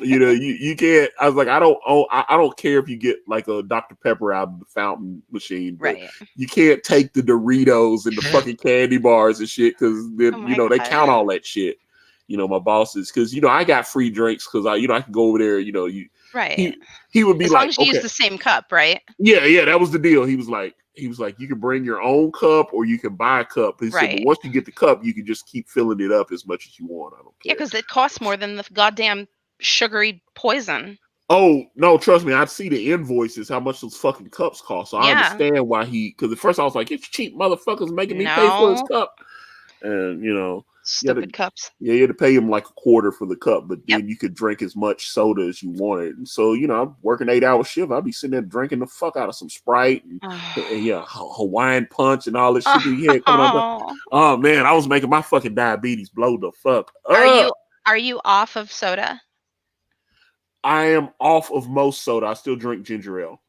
you can't. I was like, I don't care if you get like a Dr. Pepper out of the fountain machine, but Right. you can't take the Doritos and the fucking candy bars and shit because then Oh my they God. count all that shit. My bosses, because I got free drinks because I can go over there. Right. He would be As long like, as you use okay, the same cup, right? yeah, that was the deal. He was like, you can bring your own cup or you can buy a cup. He said, but Right. once you get the cup, you can just keep filling it up as much as you want. I don't Yeah, care. because it costs more than the goddamn sugary poison. Oh no, trust me, I see the invoices, how much those fucking cups cost. So I Yeah. understand why because at first I was like, it's cheap motherfuckers making me pay for his No. cup. And you had to, Stupid cups. yeah, you had to pay him like a quarter for the cup, but Yep. then you could drink as much soda as you wanted. And so, I'm working 8 hour shift. I'd be sitting there drinking the fuck out of some Sprite and yeah, Hawaiian punch and all this shit that he had coming out. Oh. Oh man, I was making my fucking diabetes blow the fuck Are up. you off of soda? I am off of most soda. I still drink ginger ale.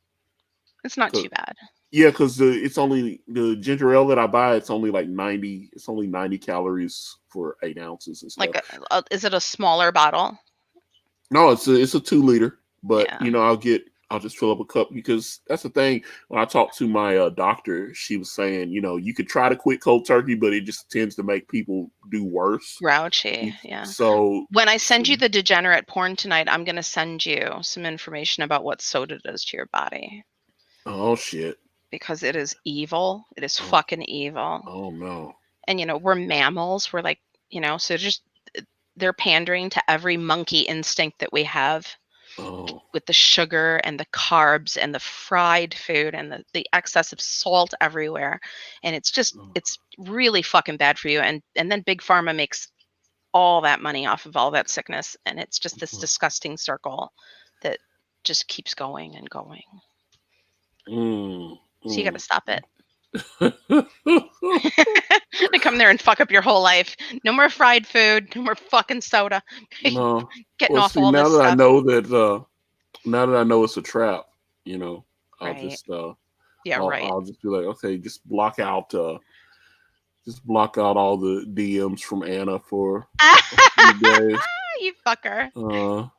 It's not too bad. Yeah, because it's only the ginger ale that I buy. It's only like 90. It's only 90 calories for 8 ounces and stuff. Like, is it a smaller bottle? No, it's a 2 liter, but Yeah. I'll just fill up a cup because that's the thing. When I talked to my doctor, she was saying, you could try to quit cold turkey, but it just tends to make people do worse. Grouchy. Yeah. So When I send you the degenerate porn tonight, I'm going to send you some information about what soda does to your body oh shit, because it is evil. It is fucking evil. oh no, And we're mammals. We're like, so just they're pandering to every monkey instinct that we have oh, with the sugar and the carbs and the fried food and the excess of salt everywhere. And it's really fucking bad for you. And then Big Pharma makes all that money off of all that sickness. And it's just this disgusting circle that just keeps going and going. So you got to stop it. They come there and fuck up your whole life. No more fried food. No more fucking soda. No. Getting Well, off see, all now this that I stuff. know it's a trap, I'll Right. just Yeah, right. I'll just be like, okay, just block out all the DMs from Anna for a few days. You fucker.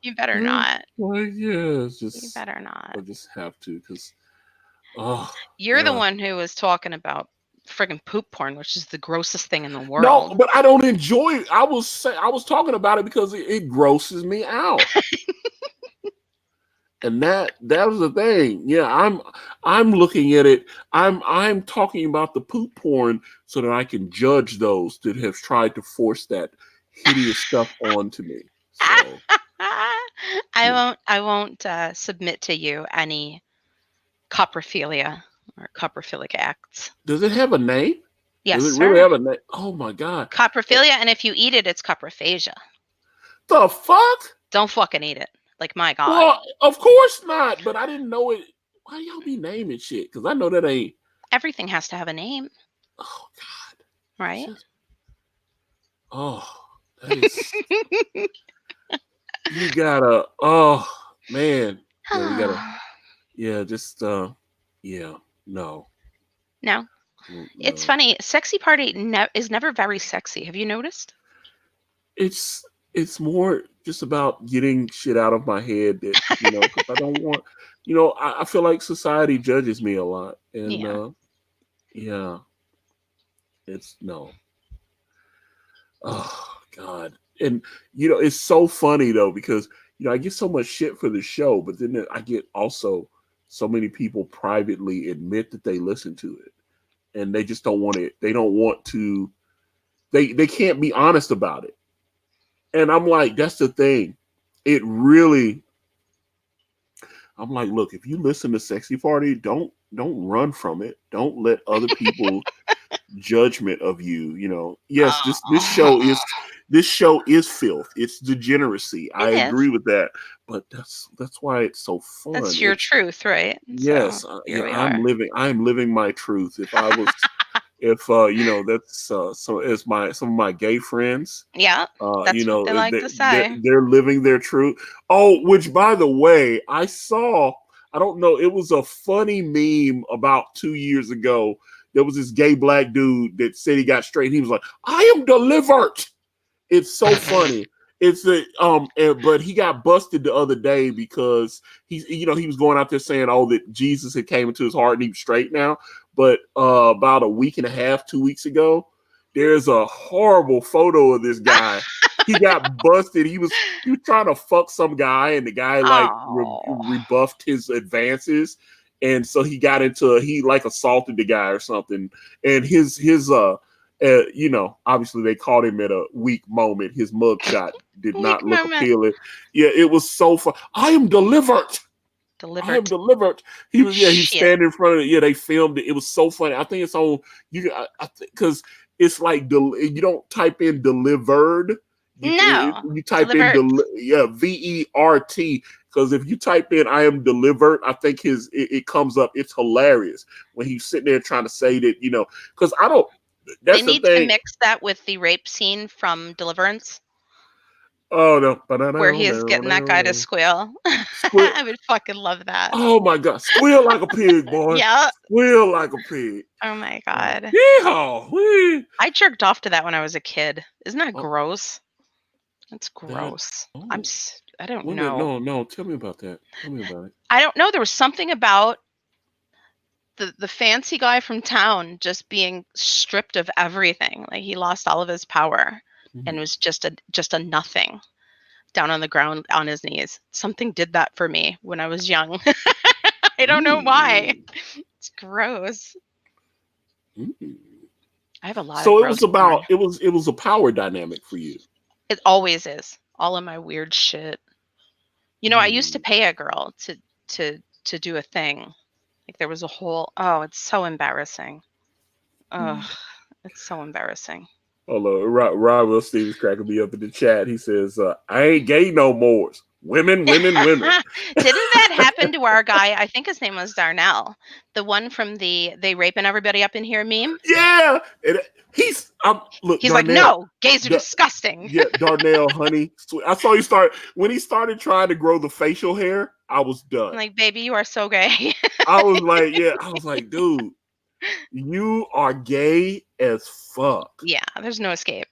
You better not. Like, yeah, it's You just better not. I just have to because oh You're the God. one who was talking about friggin' poop porn, which is the grossest thing in the No, world. but I don't enjoy it. I was talking about it because it grosses me out. And that was the thing. Yeah, I'm looking at it. I'm talking about the poop porn so that I can judge those that have tried to force that hideous stuff onto me. So I won't submit to you any coprophilia or coprophilic acts. does it have a name? Yes, Does it really sir. have a name? Oh my God. Coprophilia, and if you eat it, it's coprophagia. The fuck? Don't fucking eat it. Like, my God. Well, of course not, but I didn't know it. why y'all be naming shit? Because I know that ain't. Everything has to have a name, Oh God, right? just oh, that is. You gotta. Oh man, yeah, we gotta. Yeah, just yeah, no, No, it's no. funny. Sexy party is never very sexy. Have you noticed? It's it's more just about getting shit out of my head that because I don't want. I feel like society judges me a lot, and Yeah. yeah, it's no. Oh God. And it's so funny though because I get so much shit for the show, but then I get also so many people privately admit that they listen to it and they just don't want it. They don't want to. They can't be honest about it. And I'm like, that's the thing. It really. I'm like, look, if you listen to Sexy Party, don't run from it. Don't let other people judgment of you. Yes, this show Oh, is filth. It's degeneracy. I it is. agree with that, but that's why it's so fun. That's your It's truth, right? So yes, here yeah. we I'm are. living my truth. If that's so as my some of my gay friends, Yeah, that's what they like to say. they're living their truth. Oh, which by the way, I saw. I don't know. It was a funny meme about 2 years ago. There was this gay black dude that said he got straight. He was like, "I am delivered." It's so funny. It's but he got busted the other day because he was going out there saying, "Oh, that Jesus had came into his heart and he was straight now." But about a week and a half, 2 weeks ago, there's a horrible photo of this guy. He got busted. He was trying to fuck some guy, and the guy like Oh, rebuffed his advances, and so he like assaulted the guy or something, and obviously they caught him at a weak moment. His mugshot did weak not look moment. appealing. Yeah, it was so fun. I am delivered. I am Delivered. delivered. He was Shit. standing in front of it. Yeah, they filmed it. It was so funny. I think it's on you. I think because it's like you don't type in delivered. No, You type in delivered. yeah VERT because if you type in I am delivered, I think it comes up. It's hilarious when he's sitting there trying to say that because I don't. They That's the need to thing. mix that with the rape scene from Deliverance, Oh no! where he is getting that guy to squeal. Squeal! I would fucking love that. Oh my God! Squeal like a pig, boy! Yeah. Squeal like a pig! Oh my god. Yeehaw! Wee! I jerked off to that when I was a kid. Isn't that Oh, gross? That's that. gross. Oh, I don't wait a minute! know. No, no! Tell me about that. Tell me about it. I don't know. There was something about the fancy guy from town just being stripped of everything. Like he lost all of his power and Mm. was just a nothing down on the ground on his knees. Something did that for me when I was young. I don't know why. Mm. It's gross. Mm. I have a lot of So gross porn. it was a power dynamic for you. It always is. All of my weird shit. I used to Mm. pay a girl to do a thing. Like there was a whole it's so embarrassing. Ugh, it's so embarrassing. Hold on, Rob Will Stevens cracking me up in the chat. He says, "I ain't gay no more. Women, women, women." Didn't that happen to our guy? I think his name was Darnell, the one from the "they raping everybody up in here" meme. Yeah, and look, He's like, Darnell. "No, gays are disgusting." Yeah, Darnell, honey. I saw you start when he started trying to grow the facial hair. I was I'm done. like, "Baby, you are so gay." I was like, yeah, I was like, dude, you are gay as fuck. Yeah, there's no escape.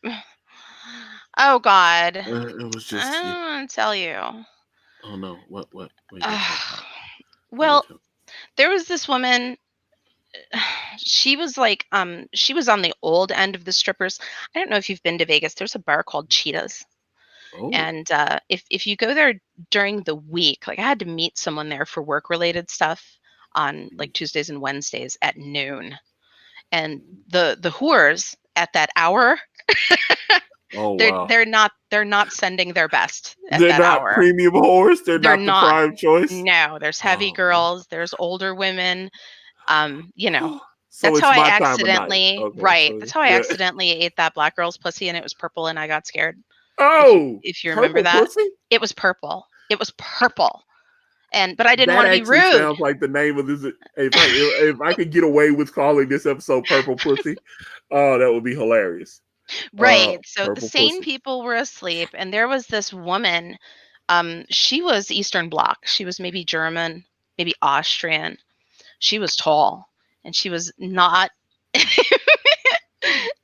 Oh God, It was I just, yeah. don't want to tell you. Oh no, what you gonna tell me? Ugh. What you gonna Well, tell there was this woman. She was like, she was on the old end of the strippers. I don't know if you've been to Vegas. There's a bar called Cheetahs. me? Oh, And if you go there during the week, like I had to meet someone there for work related stuff on like Tuesdays and Wednesdays at noon. And the whores at that hour, oh they're wow. they're not they're not sending their best at They're that not hour. premium whores. They're They're not the not. prime choice. No, there's heavy Oh, girls, there's older women. You know, so that's how it's I my time of night. accidentally Okay, right. so That's how I yeah. accidentally ate that black girl's pussy and it was purple and I got scared. If you Oh, if you remember purple that. pussy. It was purple. It was purple. And but I didn't That want to be actually rude. sounds like the name of this. If I could get away with calling this episode "Purple Pussy," oh, that would be hilarious. Right. So the Purple sane Pussy. people were asleep, and there was this woman. She was Eastern Bloc. She was maybe German, maybe Austrian. She was tall, and she was not.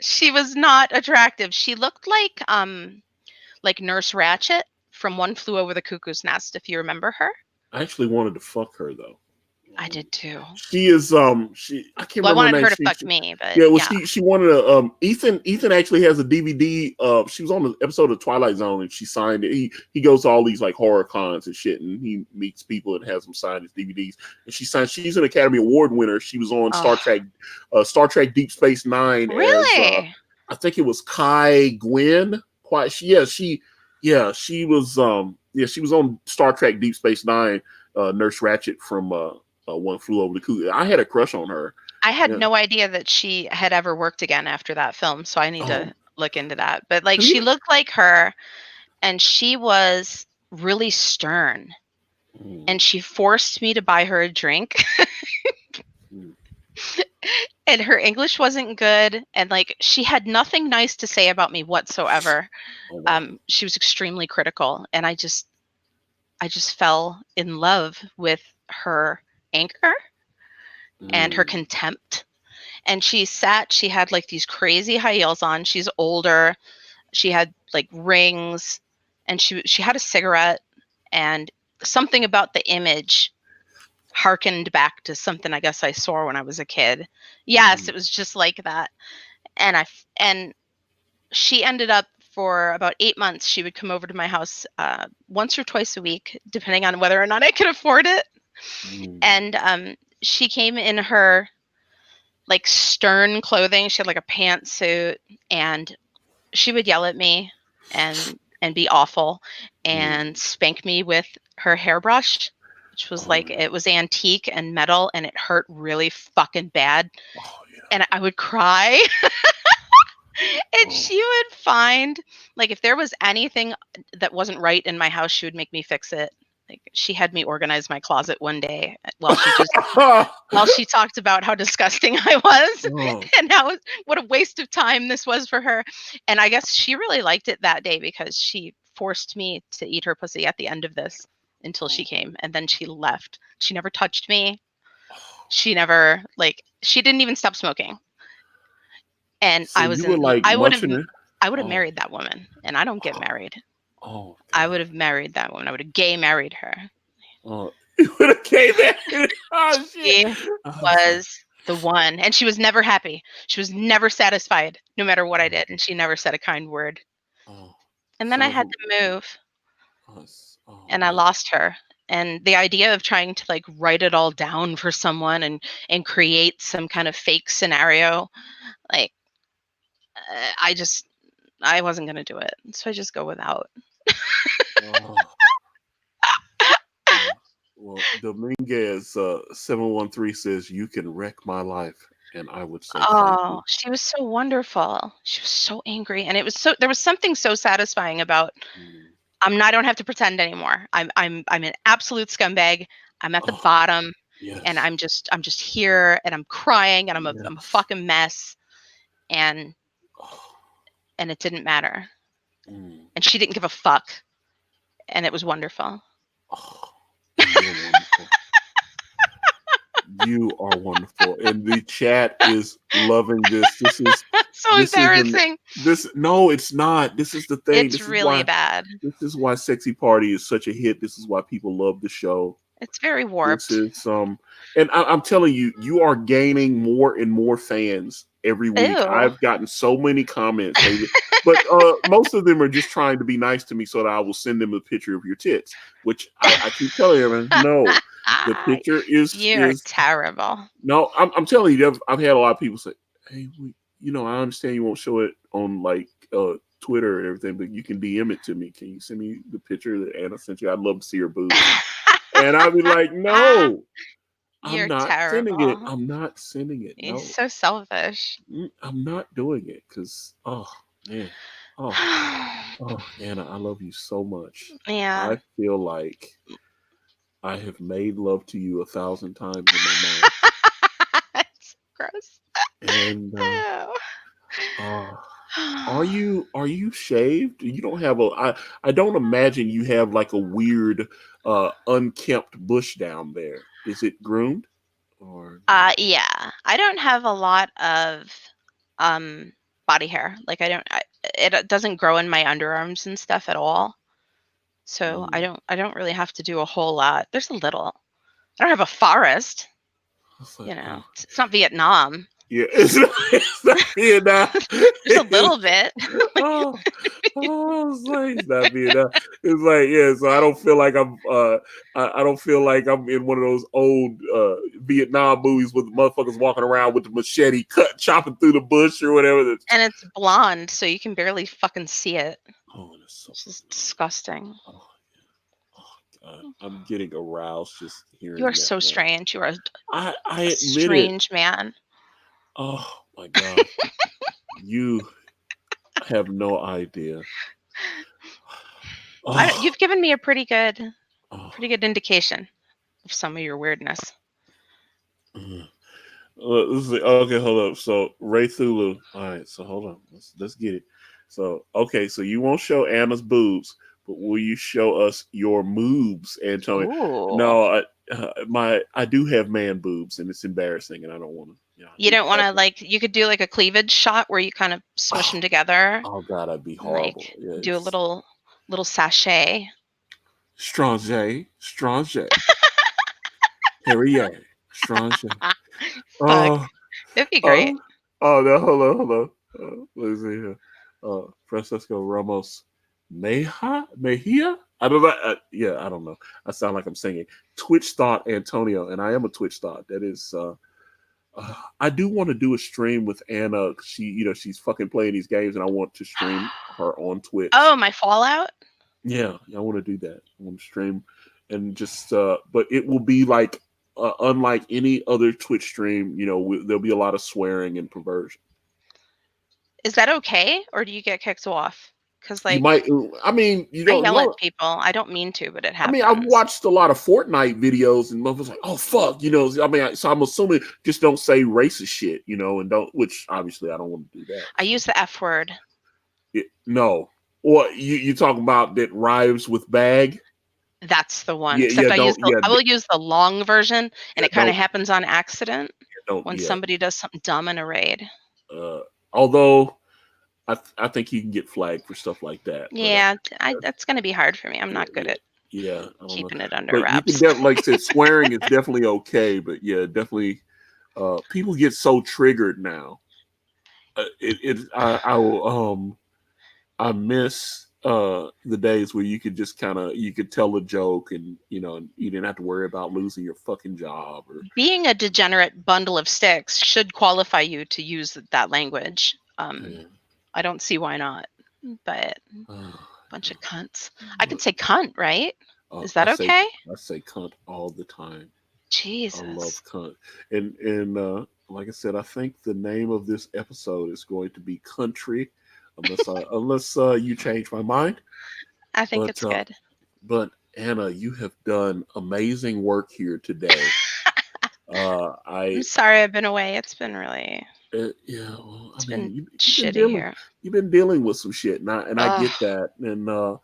She was not attractive. She looked like Nurse Ratched from One Flew Over the Cuckoo's Nest, if you remember her. I actually wanted to fuck her though. I did too. She is she I can't Well, I remember her wanted name. her to fuck me, but Yeah, well yeah. she wanted to Ethan actually has a DVD. She was on the episode of Twilight Zone and she signed it. He goes to all these like horror cons and shit and he meets people and has them sign his DVDs. And she's an Academy Award winner. She was on Oh, Star Trek Deep Space Nine as really? I think it was Kai Gwynn. Quite she was she was on Star Trek Deep Space Nine, Nurse Ratched from One Flew Over the Cuckoo. I had a crush on her. I had Yeah. no idea that she had ever worked again after that film, so I need Oh, to look into that. But like have she you? looked like her and she was really stern Mm, and she forced me to buy her a drink mm, and her English wasn't good and like she had nothing nice to say about me whatsoever. oh wow. She was extremely critical and I just fell in love with her anger and her Mm, contempt. And she had like these crazy high heels on. She's older. She had like rings and she had a cigarette and something about the image harkened back to something I guess I saw when I was a kid. Yes, mm, it was just like that. And she ended up for about 8 months. She would come over to my house once or twice a week, depending on whether or not I could afford it. mm. And she came in her like stern clothing. She had like a pantsuit, and she would yell at me and be awful Mm. and spank me with her hairbrush, which was Oh like yeah. it was antique and metal and it hurt really fucking bad. Oh yeah. And I would cry. And Oh. she would find like if there was anything that wasn't right in my house, she would make me fix it. Like she had me organize my closet one day while she talked about how disgusting I was Oh. and how what a waste of time this was for her. And I guess she really liked it that day because she forced me to eat her pussy at the end of this until she Oh. came and then she left. She never touched me. She never like she didn't even stop smoking. And So you were like munching it. I would have Oh. married that woman and I don't get Oh. married. Oh I damn. would have married that woman. I would have gay married her. Oh. You would have came back. Oh shit. She I'm sorry. was the one, and she was never happy. She was never satisfied, no matter what I Oh. did, and she never said a kind word. Oh. And then I Sounds had like to move, us. Oh and I man. lost her. And the idea of trying to like write it all down for someone and create some kind of fake scenario, like I just I wasn't gonna do it, so I just go without. Oh. Oh. Well, Dominguez 713 says you can wreck my life, and I would say thank Oh, you. she was so wonderful. She was so angry, and it was so there was something so satisfying about Mm. I don't have to pretend anymore. I'm an absolute scumbag. I'm at the Oh bottom and yes, I'm just here and I'm crying and I'm a yes. fucking mess and Oh, and it didn't matter. mm. And she didn't give a fuck and it was wonderful. Oh, and you're wonderful. You are wonderful, and the chat is loving this. So This is an embarrassing. this. No, it's not. This is the thing. It's really bad. This is why Sexy Party is such a hit. This is why people love the show. It's very This warped. is and I'm telling you, you are gaining more and more fans every week. Ew. I've gotten so many comments lately, but most of them are just trying to be nice to me so that I will send them a picture of your tits, which I keep telling them, no, the picture You're is terrible. no. I'm telling you, I've had a lot of people say, hey, I understand you won't show it on like Twitter and everything, but you can DM it to me. Can you send me the picture that Anna sent you? I'd love to see her boobs. And I'd be like, no, I'm You're not sending it. terrible. I'm not sending it. You're No, so selfish. I'm not doing it because, oh, man. Oh, oh, Anna, I love you so much. Yeah. I feel like I have made love to you 1,000 times in my mind. It's gross. And Oh. uh, are you shaved? You don't have a. I don't imagine you have like a weird unkempt bush down there. Is it groomed or no? Yeah. I don't have a lot of um body hair. Like it doesn't grow in my underarms and stuff at all. So Mm. I don't really have to do a whole lot. There's a little. I don't have a forest, It's like, you know. oh. It's not Vietnam. Yeah, it's not Vietnam. There's a little bit. Oh, it's not Vietnam. It's like, yeah, so I don't feel like I don't feel like I'm in one of those old Vietnam movies with motherfuckers walking around with the machete chopping through the bush or whatever. And it's blonde, so you can barely fucking see it. Oh, that's so Which is disgusting. oh, I'm getting aroused just You are hearing that so now. strange. You are I a admit it. strange man. Oh my god. You have no idea. Oh, You've given me a oh. pretty good indication of some of your weirdness. Mm. Okay, hold up. So Ray Thulu. All right, so hold on. Let's get it. So okay, so you won't show Anna's boobs, but will you show us your moobs, Antonio? Ooh. No, I do have man boobs, and it's embarrassing, and I don't want to. Yeah, I You do don't want have to them. like you could do like a cleavage shot where you kind of smush them together Oh God, I'd be and like horrible. Yeah, do a it's little sachet. Strange, Strange, Perrier, Strange. Fuck. Oh, It'd be great. oh, oh no, hold on. Let's see here. Francisco Ramos Mejia? I don't know. Yeah, I don't know. I sound like I'm singing. Twitch thought Antonio, and I am a Twitch thought. That is, I do want to do a stream with Anna. She's fucking playing these games, and I want to stream her on Oh, Twitch. my Fallout? Yeah, I want to do that. I want to stream and just, but it will be like, unlike any other Twitch stream, there'll be a lot of swearing and perversion. Is that okay or do you get kicked off? Cuz You like might, I mean, I yell at people. I don't mean to, but it I mean, I've happens. watched a lot of Fortnite videos and motherfuckers like, oh fuck, I mean, so I'm assuming just don't say racist shit, and don't, which obviously I don't want to do that. I So use the F word. no, or you talking about that rhymes with bag? That's the one. Yeah, Except yeah, don't, yeah, I will use the long version and yeah, it kind of don't, happens on accident don't, when yeah. somebody does something dumb in a raid. Uh, Although I think you can get flagged for stuff like that, but Yeah, that's going to be hard for me. I'm yeah, not good at yeah, I don't know. keeping it under But you can wraps. definitely, like I said, swearing is definitely okay. But yeah, definitely, people get so triggered now. I will, I miss the days where you could just kind of, you could tell a joke, and you didn't have to worry about losing your fucking job or. Being a degenerate bundle of sticks should qualify you to use that language. Yeah. I don't see why not. But Uh, bunch of cunts. I but could say cunt, right? Is I that say okay? I say cunt all the time. I love Jesus. cunt, and like I said, I think the name of this episode is going to be CUNTry, unless you change my mind. I think But it's good. Anna, you have done amazing work here today. I'm I sorry I've been away. It's been really Yeah, well, I it's mean, been you've been shitty dealing here. with some shit, and I Ugh. get that, and Ugh.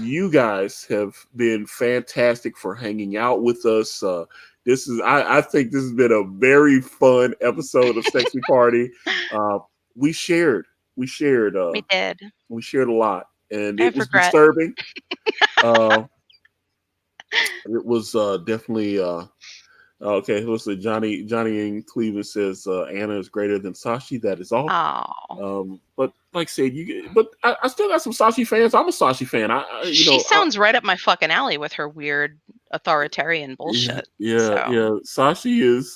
you guys have been fantastic for hanging out with us. I think this has been a very fun episode of Sexy Party. Uh, we shared, we shared, We did. we shared a lot, and I it have was regret. disturbing. Uh, it was definitely. Okay, listen, Johnny in Cleveland says Anna is greater than Sashi. That is all. Oh. But like I said, but I still got some Sashi fans. I'm a Sashi fan. She sounds right up my fucking alley with her weird authoritarian Yeah, bullshit. yeah, So, yeah. Sashi is,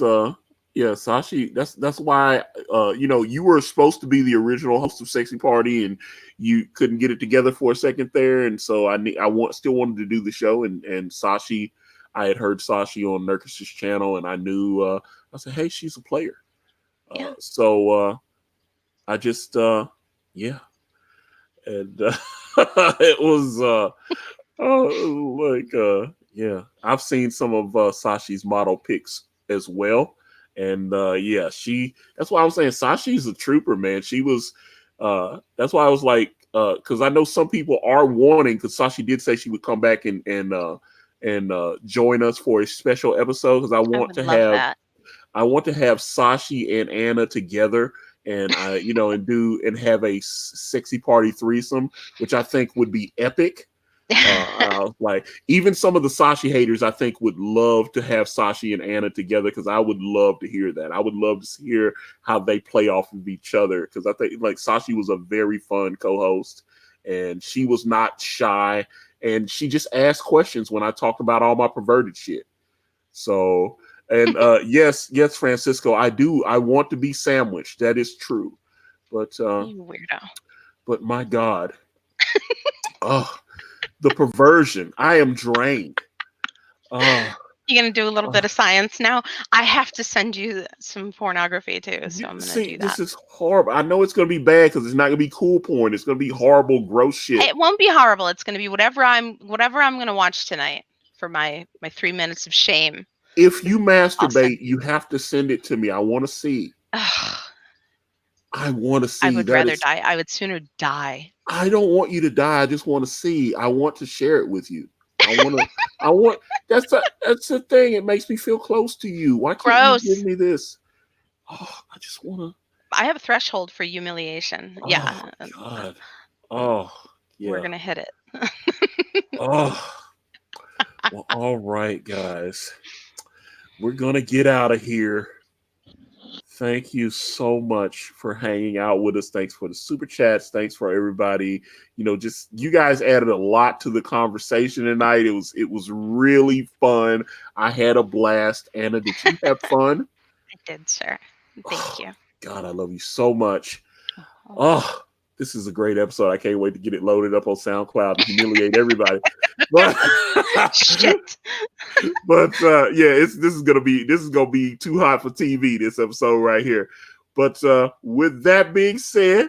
yeah, Sashi. That's why, you were supposed to be the original host of Sexy Party, and you couldn't get it together for a second there, and so still wanted to do the show, and Sashi. I had heard Sashi on Nurkis's channel, and I knew. I said, "Hey, she's a player." yeah. So I just, yeah, and it was, oh, like, Yeah, I've seen some of Sashi's model pics as well, and yeah, she. That's why I was saying Sashi's a trooper, man. She was. That's why I was like, because I know some people are wanting, because Sashi did say she would come back and join us for a special episode, because I would love that. I want to have Sashi and Anna together, and and do and have a sexy party threesome, which I think would be epic. I was like, even some of the Sashi haters, I think, would love to have Sashi and Anna together, because I would love to hear that. I would love to hear how they play off of each other, because I think like Sashi was a very fun co-host, and she was not shy, and she just asked questions when I talked about all my perverted shit. So, and yes, yes, Francisco, I do. I want to be sandwiched. That is true, but You weirdo. my God, oh, the perversion. I am drained. Oh, You gonna do a little oh. bit of science now? I have to send you some pornography too, so I'm gonna See, do that. this is horrible. I know it's gonna be bad because it's not gonna be cool porn. It's gonna be horrible, gross shit. It won't be horrible. It's gonna be whatever I'm gonna watch tonight for my 3 minutes of shame. If you I'll send masturbate, you. you have to send it to me. I want to see. Ugh, I want to I see. would That rather is. die. I would sooner die. I don't want you to die. I just want to see. I want to share it with you. I want to. I want. That's the thing. It makes me feel close to you. Why can't you give Gross. me this? Oh, I just want to. I have a threshold for humiliation. Oh Yeah, God. Oh we're yeah. gonna hit it. Oh. Well, all right, guys. We're gonna get out of here. Thank you so much for hanging out with us. Thanks for the super chats. Thanks for everybody. Just you guys added a lot to the conversation tonight. It was really fun. I had a blast. Anna, did you have fun? I did, sir. Thank Oh, you. God, I love you so much. Oh, Oh, this is a great episode. I can't wait to get it loaded up on SoundCloud and humiliate everybody. But shit. yeah, this is gonna be too hot for TV. This episode right here. But with that being said,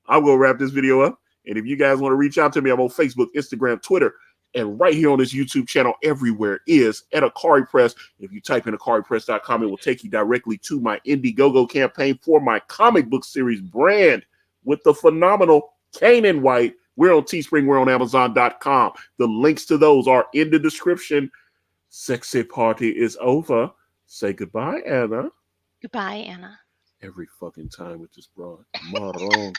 I'm gonna wrap this video up. And if you guys want to reach out to me, I'm on Facebook, Instagram, Twitter, and right here on this YouTube channel. Everywhere is at Akari Press. If you type in akaripress.com, it will take you directly to my Indiegogo campaign for my comic book series brand with the phenomenal Kanan White. We're on Teespring, we're on Amazon.com. The links to those are in the description. Sexy party is over. Say goodbye, Anna. Goodbye, Anna. Every fucking time with this broad. Marron.